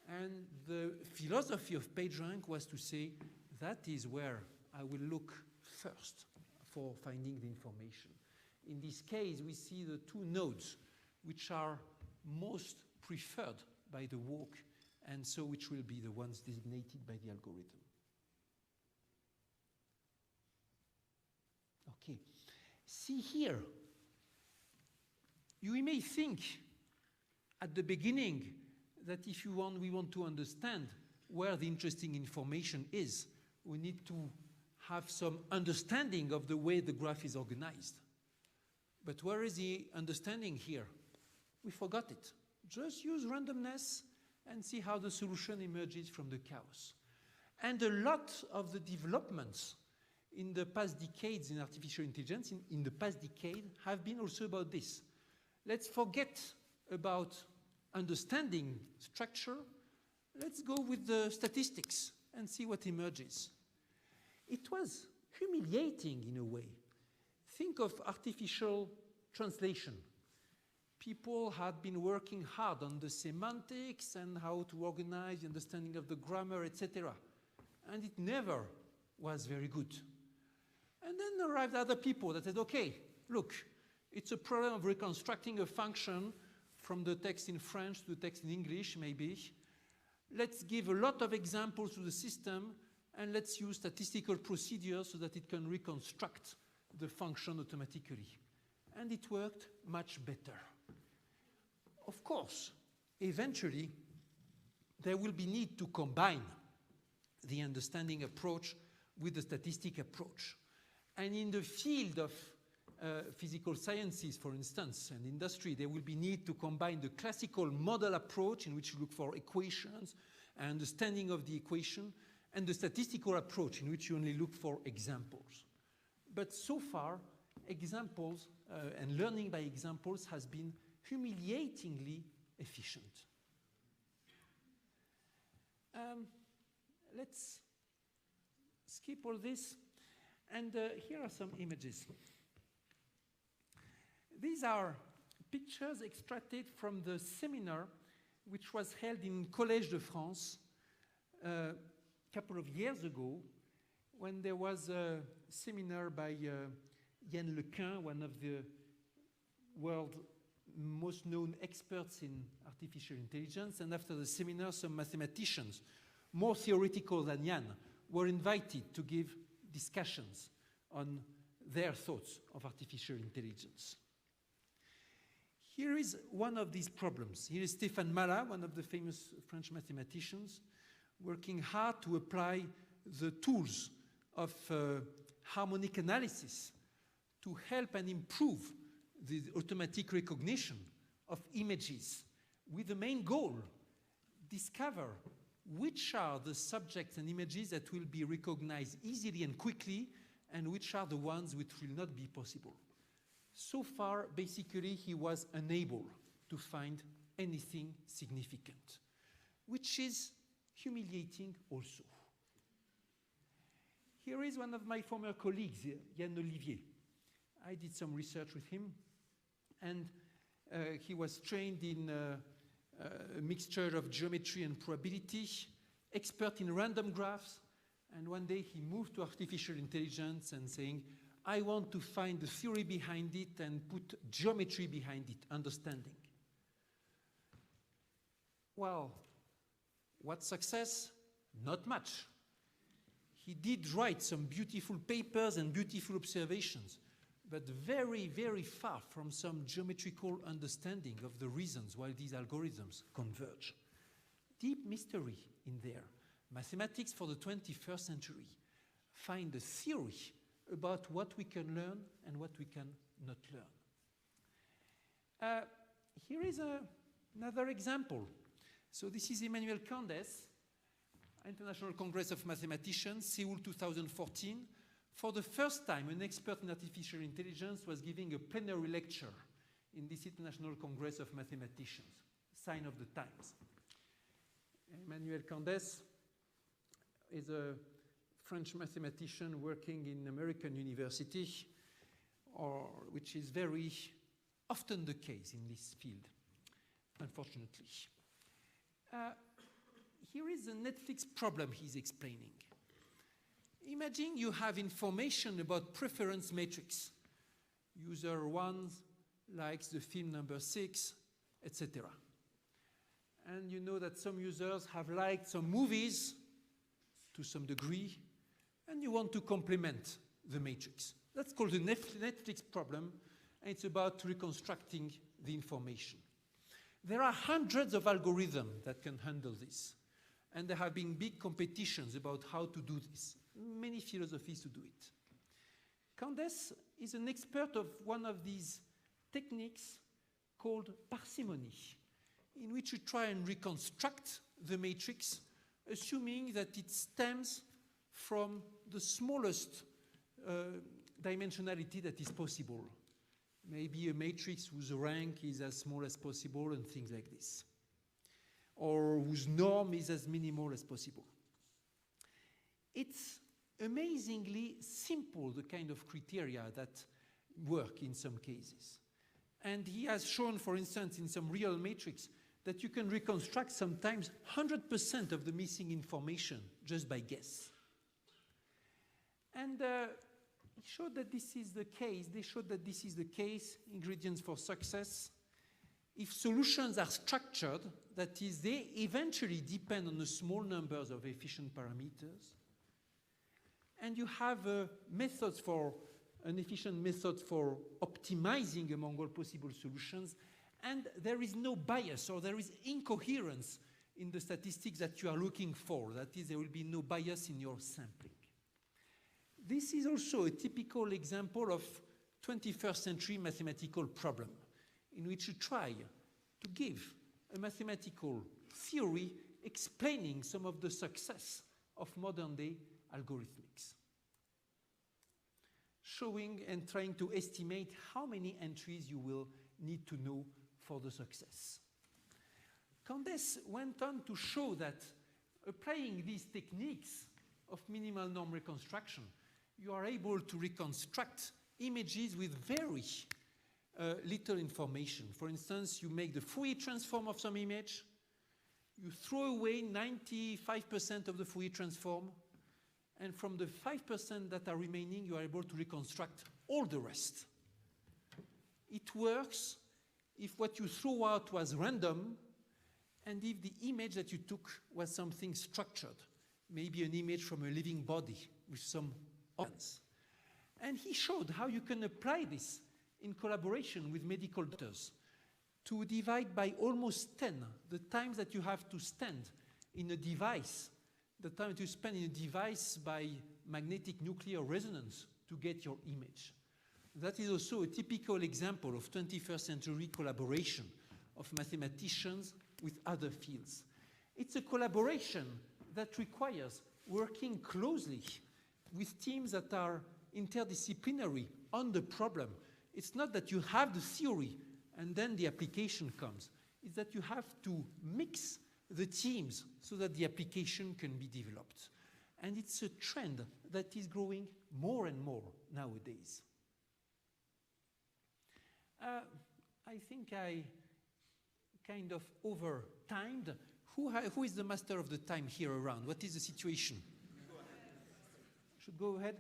And the philosophy of PageRank was to say, that is where I will look first for finding the information. In this case, we see the 2 nodes, which are most preferred by the work, and so which will be the ones designated by the algorithm. Okay, see here, you may think at the beginning that if we want to understand where the interesting information is, we need to have some understanding of the way the graph is organized. But where is the understanding here? We forgot it. Just use randomness and see how the solution emerges from the chaos. And a lot of the developments in the past decades in artificial intelligence, in the past decade, have been also about this. Let's forget about understanding structure. Let's go with the statistics and see what emerges. It was humiliating in a way. Think of artificial translation. People had been working hard on the semantics and how to organize the understanding of the grammar, etc. And it never was very good. And then arrived other people that said, okay, look, it's a problem of reconstructing a function from the text in French to the text in English, maybe. Let's give a lot of examples to the system, and let's use statistical procedures so that it can reconstruct the function automatically. And it worked much better. Of course, eventually, there will be need to combine the understanding approach with the statistic approach. And in the field of physical sciences, for instance, and industry, there will be need to combine the classical model approach in which you look for equations and understanding of the equation, and the statistical approach in which you only look for examples. But so far, examples and learning by examples has been humiliatingly efficient. Let's skip all this, and here are some images. These are pictures extracted from the seminar which was held in Collège de France a couple of years ago, when there was a seminar by Yann Lequin, one of the world's most known experts in artificial intelligence, and after the seminar, some mathematicians, more theoretical than Yann, were invited to give discussions on their thoughts of artificial intelligence. Here is one of these problems. Here is Stéphane Malat, one of the famous French mathematicians, working hard to apply the tools of harmonic analysis to help and improve the automatic recognition of images, with the main goal, discover which are the subjects and images that will be recognized easily and quickly, and which are the ones which will not be possible. So far, basically, he was unable to find anything significant, which is humiliating also. Here is one of my former colleagues, Yann Olivier. I did some research with him, and he was trained in a mixture of geometry and probability, expert in random graphs, and one day he moved to artificial intelligence and saying, I want to find the theory behind it and put geometry behind it, understanding. Well, what success? Not much. He did write some beautiful papers and beautiful observations, but very, very far from some geometrical understanding of the reasons why these algorithms converge. Deep mystery in there. Mathematics for the 21st century. Find a theory about what we can learn and what we can not learn. Here is another example. So this is Emmanuel Candes, International Congress of Mathematicians, Seoul 2014. For the first time, an expert in artificial intelligence was giving a plenary lecture in this International Congress of Mathematicians, sign of the times. Emmanuel Candes is a French mathematician working in American university, which is very often the case in this field, unfortunately. Here is a Netflix problem he's explaining. Imagine you have information about preference matrix. User 1 likes the film number 6, etc. And you know that some users have liked some movies to some degree, and you want to complement the matrix. That's called the Netflix problem, and it's about reconstructing the information. There are hundreds of algorithms that can handle this, and there have been big competitions about how to do this. Many philosophies to do it. Candace is an expert of one of these techniques called parsimony, in which you try and reconstruct the matrix, assuming that it stems from the smallest dimensionality that is possible. Maybe a matrix whose rank is as small as possible and things like this, or whose norm is as minimal as possible. It's amazingly simple, the kind of criteria that work in some cases. And he has shown, for instance, in some real matrix, that you can reconstruct sometimes 100% of the missing information just by guess. And he showed that this is the case. They showed that this is the case, ingredients for success. If solutions are structured, that is, they eventually depend on the small numbers of efficient parameters, and you have methods for an efficient method for optimizing among all possible solutions, and there is no bias or there is incoherence in the statistics that you are looking for. That is, there will be no bias in your sampling. This is also a typical example of 21st century mathematical problem, in which you try to give a mathematical theory explaining some of the success of modern-day algorithmics, showing and trying to estimate how many entries you will need to know for the success. Candace went on to show that applying these techniques of minimal norm reconstruction, you are able to reconstruct images with very little information. For instance, you make the Fourier transform of some image, you throw away 95% of the Fourier transform, and from the 5% that are remaining, you are able to reconstruct all the rest. It works if what you throw out was random, and if the image that you took was something structured, maybe an image from a living body with some organs. And he showed how you can apply this in collaboration with medical doctors to divide by almost 10 the times that you have to stand in a device, the time that you spend in a device by magnetic nuclear resonance to get your image. That is also a typical example of 21st century collaboration of mathematicians with other fields. It's a collaboration that requires working closely with teams that are interdisciplinary on the problem. It's not that you have the theory and then the application comes. It's that you have to mix the teams so that the application can be developed. And it's a trend that is growing more and more nowadays. I think I kind of over-timed. Who is the master of the time here around? What is the situation? Should go ahead?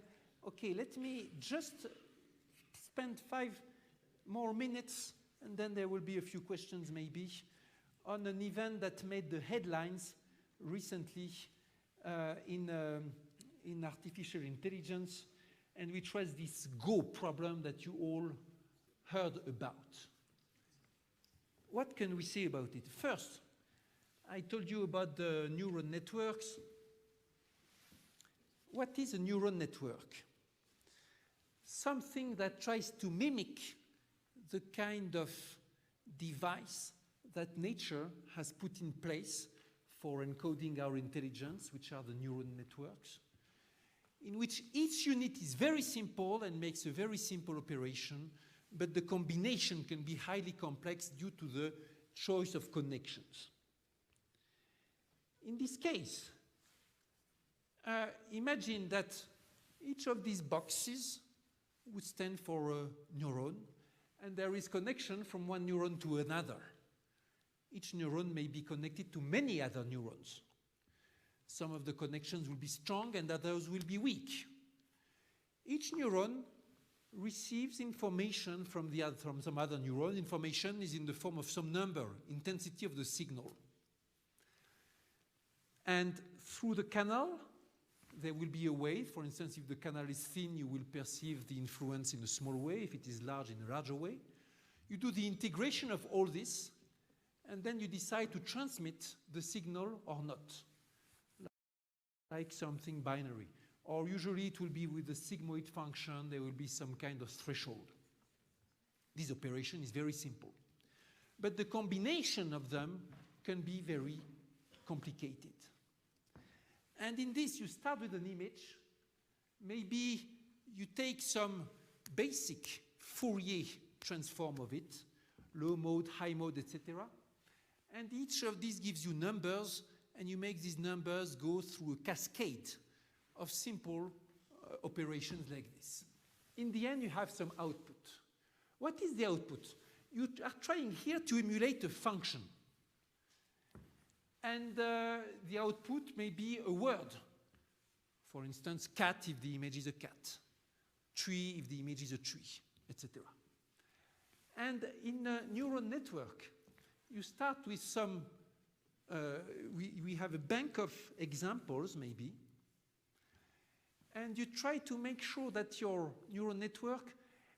Okay, let me just spend 5 more minutes, and then there will be a few questions maybe, on an event that made the headlines recently in artificial intelligence, and which was this Go problem that you all heard about. What can we say about it? First, I told you about the neural networks. What is a neural network? Something that tries to mimic the kind of device that nature has put in place for encoding our intelligence, which are the neural networks, in which each unit is very simple and makes a very simple operation, but the combination can be highly complex due to the choice of connections. In this case, imagine that each of these boxes would stand for a neuron, and there is connection from one neuron to another. Each neuron may be connected to many other neurons. Some of the connections will be strong and others will be weak. Each neuron receives information from some other neuron. Information is in the form of some number, intensity of the signal. And through the canal, there will be a wave. For instance, if the canal is thin, you will perceive the influence in a small way. If it is large, in a larger way. You do the integration of all this, and then you decide to transmit the signal or not, like something binary. Or usually it will be with the sigmoid function, there will be some kind of threshold. This operation is very simple. But the combination of them can be very complicated. And in this, you start with an image. Maybe you take some basic Fourier transform of it, low mode, high mode, etc. And each of these gives you numbers, and you make these numbers go through a cascade of simple operations like this. In the end, you have some output. What is the output? You are trying here to emulate a function. And the output may be a word. For instance, cat if the image is a cat, tree if the image is a tree, etc. And in a neural network, you start with some, we have a bank of examples maybe, and you try to make sure that your neural network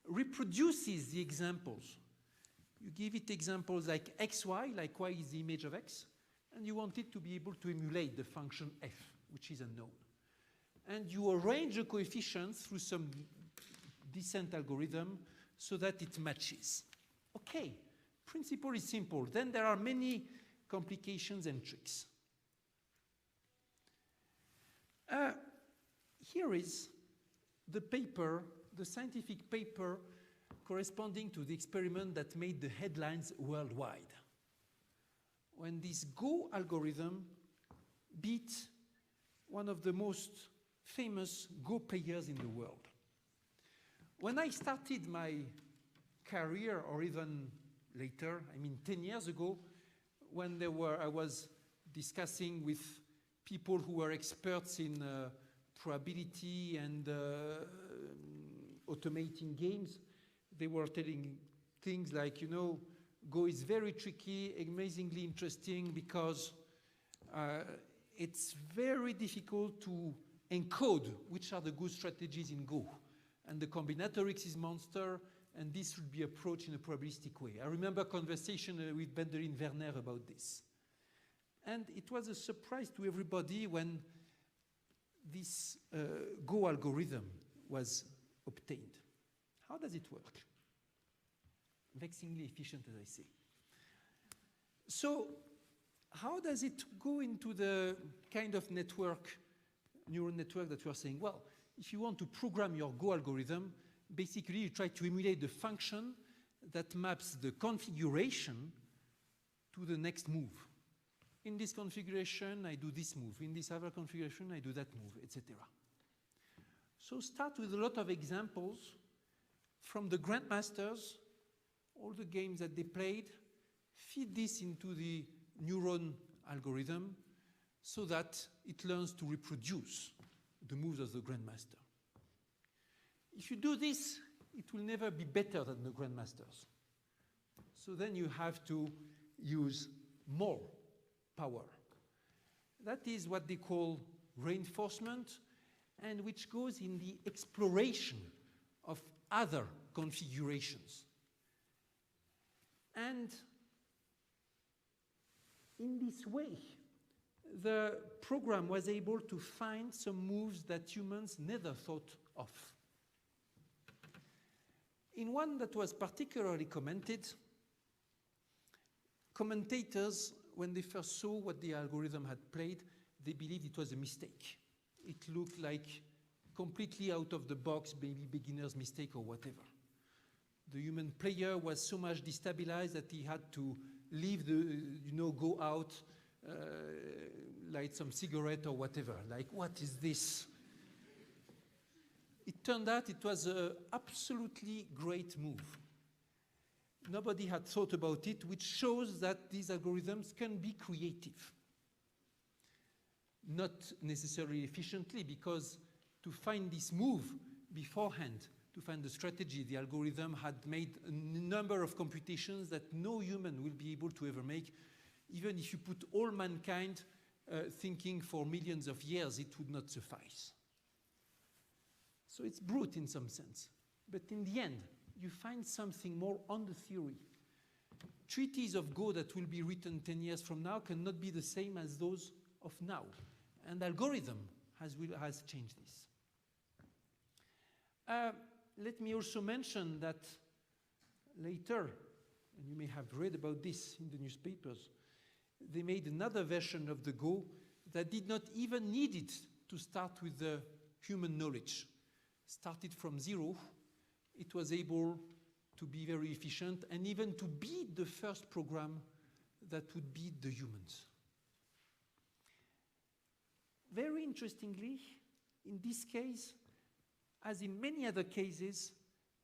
reproduces the examples. You give it examples like xy, like y is the image of x, and you want it to be able to emulate the function f, which is unknown. And you arrange the coefficients through some descent algorithm so that it matches. Okay, principle is simple. Then there are many complications and tricks. Here is the paper, the scientific paper corresponding to the experiment that made the headlines worldwide. When this Go algorithm beat one of the most famous Go players in the world. When I started my career, or even later, I mean 10 years ago, when I was discussing with people who were experts in probability and automating games, they were telling things like, you know, Go is very tricky, amazingly interesting, because it's very difficult to encode which are the good strategies in Go. And the combinatorics is monster, and this should be approached in a probabilistic way. I remember a conversation with Benderin Werner about this. And it was a surprise to everybody when this Go algorithm was obtained. How does it work? Vexingly efficient, as I say. So how does it go into the kind of network, neural network that you are saying? Well, if you want to program your Go algorithm, basically you try to emulate the function that maps the configuration to the next move. In this configuration, I do this move. In this other configuration, I do that move, etc. So start with a lot of examples from the grandmasters, all the games that they played, feed this into the neuron algorithm so that it learns to reproduce the moves of the grandmaster. If you do this, it will never be better than the grandmasters. So then you have to use more power. That is what they call reinforcement, and which goes in the exploration of other configurations. And in this way, the program was able to find some moves that humans never thought of. In one that was particularly commented, commentators, when they first saw what the algorithm had played, they believed it was a mistake. It looked like completely out of the box, maybe beginner's mistake or whatever. The human player was so much destabilized that he had to leave go out, light some cigarette or whatever. Like, what is this? It turned out it was an absolutely great move. Nobody had thought about it, which shows that these algorithms can be creative. Not necessarily efficiently, because to find this move beforehand, to to find the strategy. The algorithm had made a number of computations that no human will be able to ever make. Even if you put all mankind thinking for millions of years, it would not suffice. So it's brute in some sense. But in the end, you find something more on the theory. Treaties of Go that will be written 10 years from now cannot be the same as those of now. And algorithm has changed this. Let me also mention that later, and you may have read about this in the newspapers, they made another version of the Go that did not even need it to start with the human knowledge. Started from zero. It was able to be very efficient and even to beat the first program that would beat the humans. Very interestingly, in this case, as in many other cases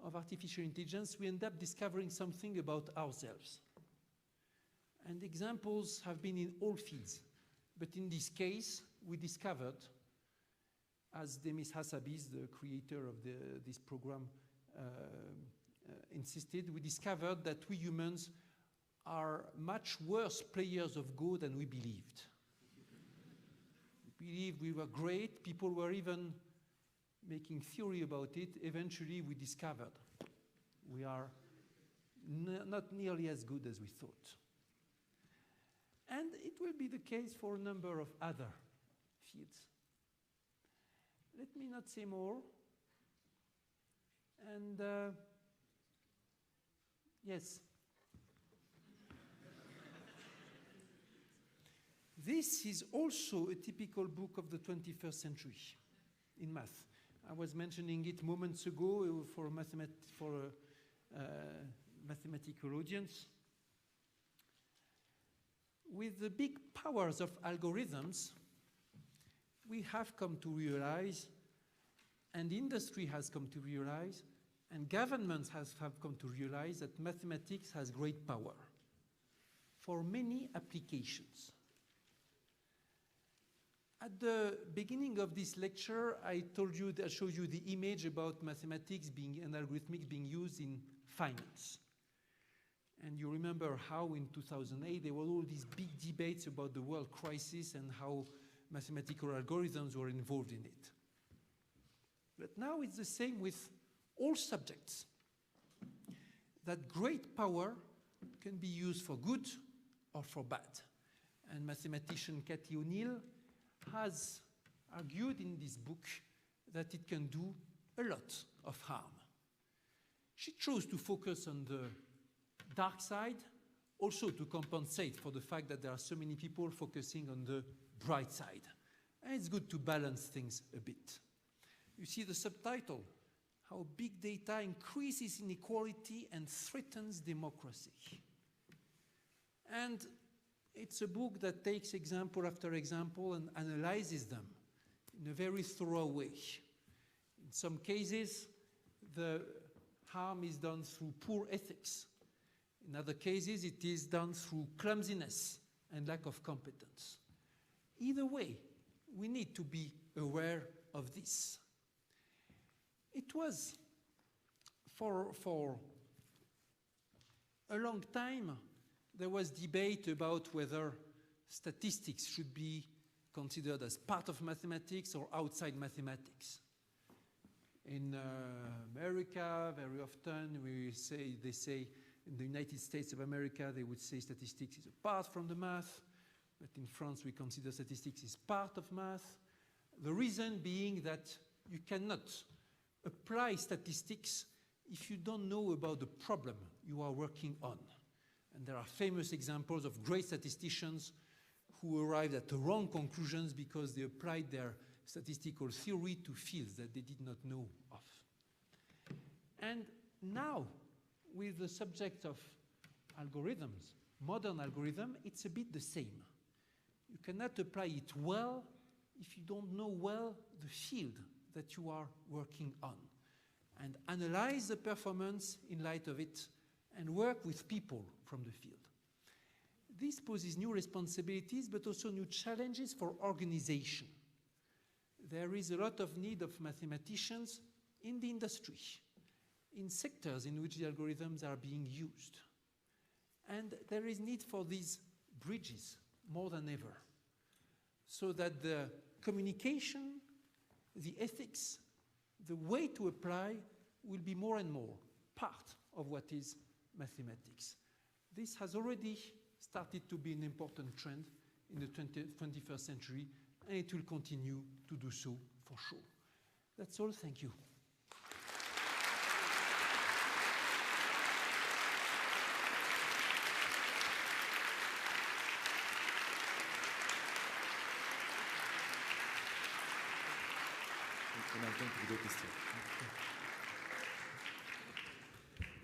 of artificial intelligence, we end up discovering something about ourselves. And examples have been in all fields. But in this case, we discovered, as Demis Hassabis, the creator of this program, insisted, we discovered that we humans are much worse players of Go than we believed. We believed we were great. People were even making theory about it. Eventually, we discovered we are not nearly as good as we thought. And it will be the case for a number of other fields. Let me not say more. And yes. This is also a typical book of the 21st century in math. I was mentioning it moments ago for a mathematical audience. With the big powers of algorithms, we have come to realize, and industry has come to realize, and governments have come to realize that mathematics has great power for many applications. At the beginning of this lecture, I showed you the image about mathematics and algorithmics being used in finance. And you remember how in 2008 there were all these big debates about the world crisis and how mathematical algorithms were involved in it. But now it's the same with all subjects. That great power can be used for good or for bad. And mathematician Cathy O'Neill has argued in this book that it can do a lot of harm. She chose to focus on the dark side, also to compensate for the fact that there are so many people focusing on the bright side. And it's good to balance things a bit. You see the subtitle, How Big Data Increases Inequality and Threatens Democracy. And it's a book that takes example after example and analyzes them in a very thorough way. In some cases, the harm is done through poor ethics. In other cases, it is done through clumsiness and lack of competence. Either way, we need to be aware of this. It was, for a long time, there was debate about whether statistics should be considered as part of mathematics or outside mathematics. In America, very often they say in the United States of America, they would say statistics is apart from the math, but in France we consider statistics is part of math. The reason being that you cannot apply statistics if you don't know about the problem you are working on. And there are famous examples of great statisticians who arrived at the wrong conclusions because they applied their statistical theory to fields that they did not know of. And now, with the subject of algorithms, modern algorithm, it's a bit the same. You cannot apply it well if you don't know well the field that you are working on, and analyze the performance in light of it and work with people from the field. This poses new responsibilities, but also new challenges for organization. There is a lot of need of mathematicians in the industry. in sectors in which the algorithms are being used. And there is need for these bridges more than ever, so that the communication, the ethics, the way to apply will be more and more part of what is mathematics. This has already started to be an important trend in the 21st century, and it will continue to do so for sure. That's all. Thank you.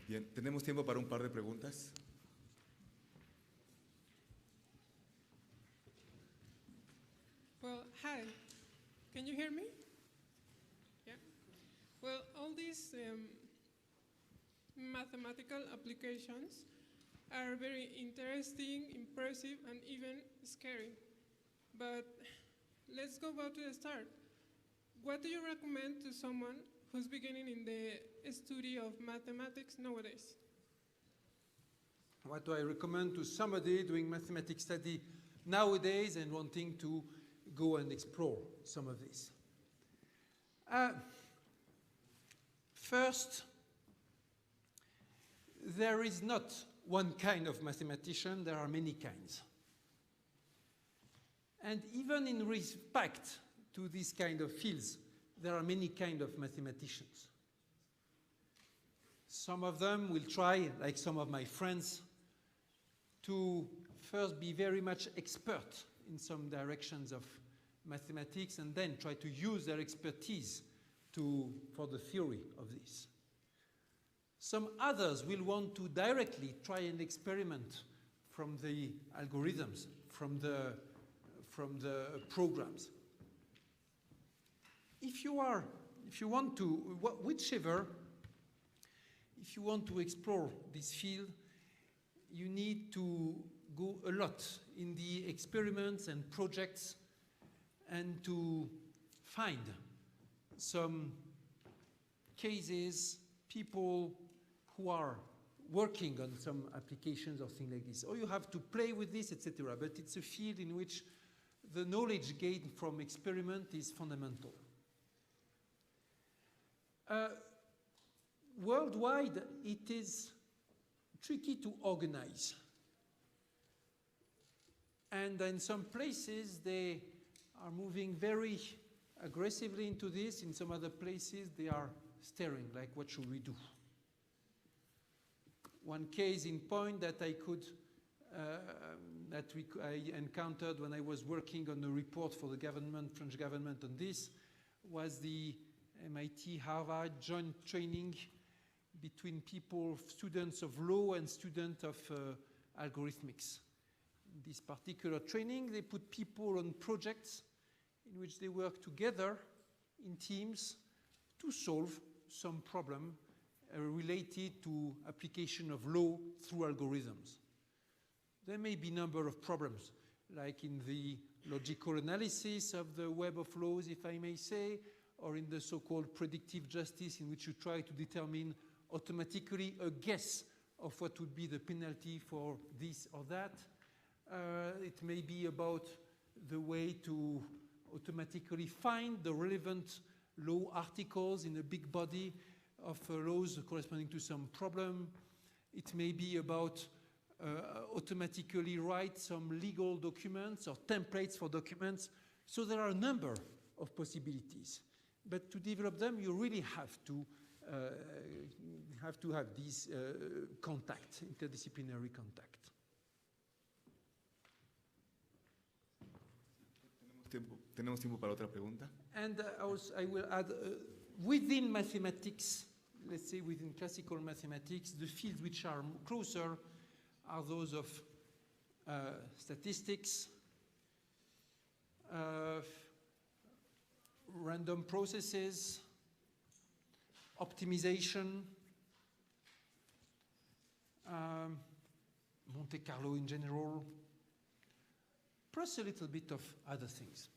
Bien, tenemos tiempo para un par de preguntas. Well, hi. Can you hear me? Yeah. Well, all these mathematical applications are very interesting, impressive, and even scary. But let's go back to the start. What do you recommend to someone who's beginning in the study of mathematics nowadays? What do I recommend to somebody doing mathematics study nowadays and wanting to go and explore some of this? First, there is not one kind of mathematician, there are many kinds. And even in respect to this kind of fields, there are many kinds of mathematicians. Some of them will try, like some of my friends, to first be very much expert in some directions of mathematics and then try to use their expertise for the theory of this. Some others will want to directly try and experiment from the algorithms, from the programs. If you want to explore this field, you need to go a lot in the experiments and projects and to find some cases, people who are working on some applications or things like this. Or you have to play with this, etc. But it's a field in which the knowledge gained from experiment is fundamental. Worldwide, it is tricky to organize. And in some places, they are moving very aggressively into this. In some other places, they are staring, like, what should we do? One case in point that I encountered when I was working on a report for the government, French government on this, was the MIT Harvard joint training between people, students of law and students of algorithmics. In this particular training, they put people on projects in which they work together in teams to solve some problem related to application of law through algorithms. There may be a number of problems, like in the logical analysis of the web of laws, if I may say, or in the so-called predictive justice, in which you try to determine automatically a guess of what would be the penalty for this or that. It may be about the way to automatically find the relevant law articles in a big body of laws corresponding to some problem. It may be about automatically write some legal documents or templates for documents. So there are a number of possibilities. But to develop them, you really have to have this contact, interdisciplinary contact. Tenemos tiempo para otra pregunta. And I will add, within mathematics, let's say within classical mathematics, the fields which are closer are those of statistics, random processes, optimization, Monte Carlo in general, plus a little bit of other things.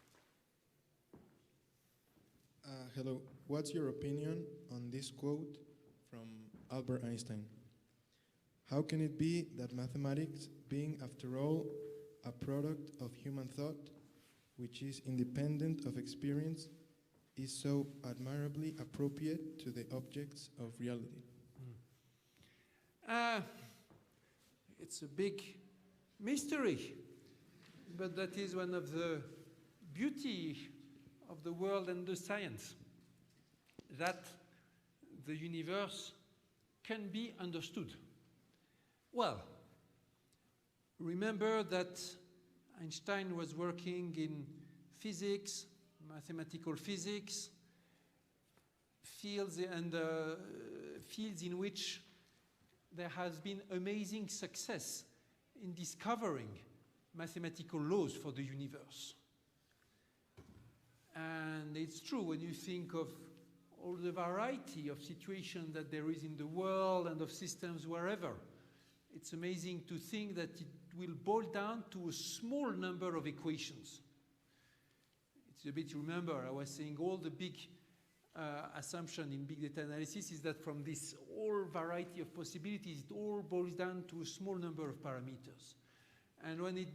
Hello. What's your opinion on this quote from Albert Einstein. How can it be that mathematics, being after all a product of human thought, which is independent of experience, is so admirably appropriate to the objects of reality? It's a big mystery, but that is one of the beauty of the world and the science, that the universe can be understood. Well, remember that Einstein was working in physics, mathematical physics, fields in which there has been amazing success in discovering mathematical laws for the universe. And it's true when you think of all the variety of situations that there is in the world and of systems wherever. It's amazing to think that it will boil down to a small number of equations. It's a bit, remember, I was saying all the big assumption in big data analysis is that from this whole variety of possibilities, it all boils down to a small number of parameters. And when it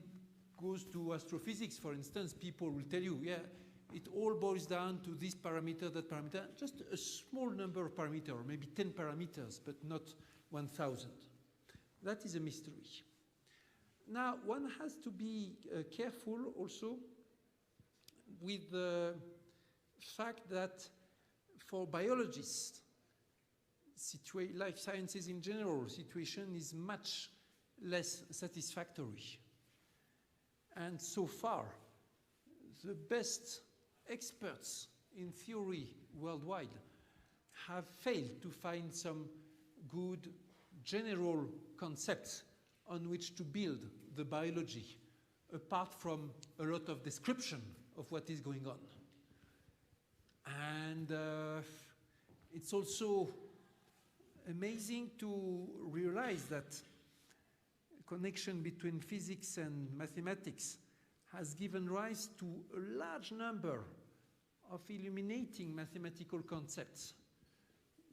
goes to astrophysics, for instance, people will tell you, yeah, it all boils down to this parameter, that parameter, just a small number of parameters, or maybe 10 parameters, but not 1,000. That is a mystery. Now, one has to be careful also with the fact that for biologists, life sciences in general, situation is much less satisfactory. And so far, the best experts in theory worldwide have failed to find some good general concepts on which to build the biology, apart from a lot of description of what is going on. And it's also amazing to realize that a connection between physics and mathematics has given rise to a large number of illuminating mathematical concepts.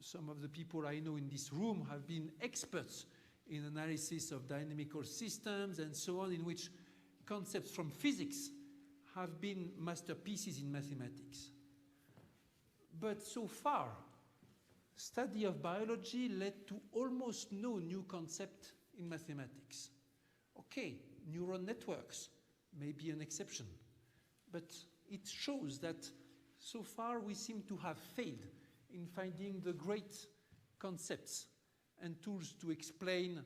Some of the people I know in this room have been experts in analysis of dynamical systems and so on, in which concepts from physics have been masterpieces in mathematics. But so far, study of biology led to almost no new concept in mathematics. Okay, neural networks may be an exception, but it shows that so far we seem to have failed in finding the great concepts and tools to explain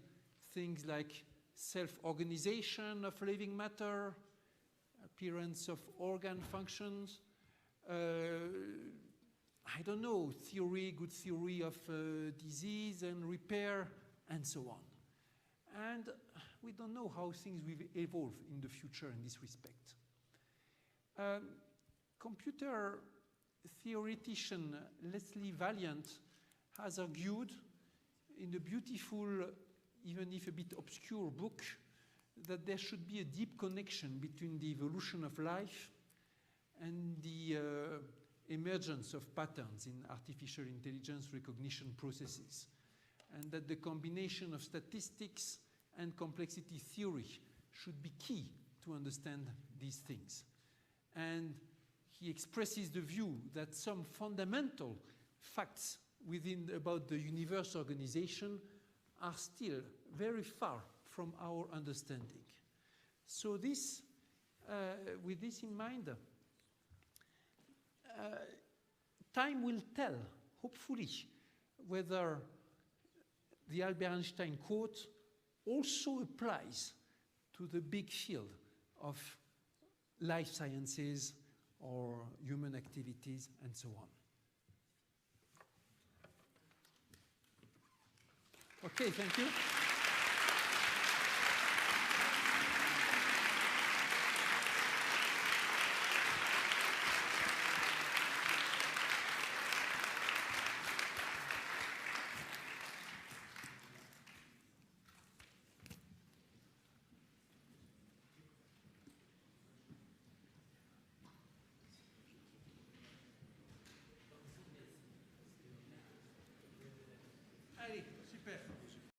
things like self-organization of living matter, appearance of organ functions, I don't know, good theory of disease and repair, and so on. And we don't know how things will evolve in the future in this respect. Computer theoretician Leslie Valiant has argued in a beautiful, even if a bit obscure book, that there should be a deep connection between the evolution of life and the emergence of patterns in artificial intelligence recognition processes, and that the combination of statistics and complexity theory should be key to understand these things. And he expresses the view that some fundamental facts about the universe organization are still very far from our understanding. So this, with this in mind, time will tell, hopefully, whether the Albert Einstein quote also applies to the big field of life sciences or human activities and so on. Okay, thank you.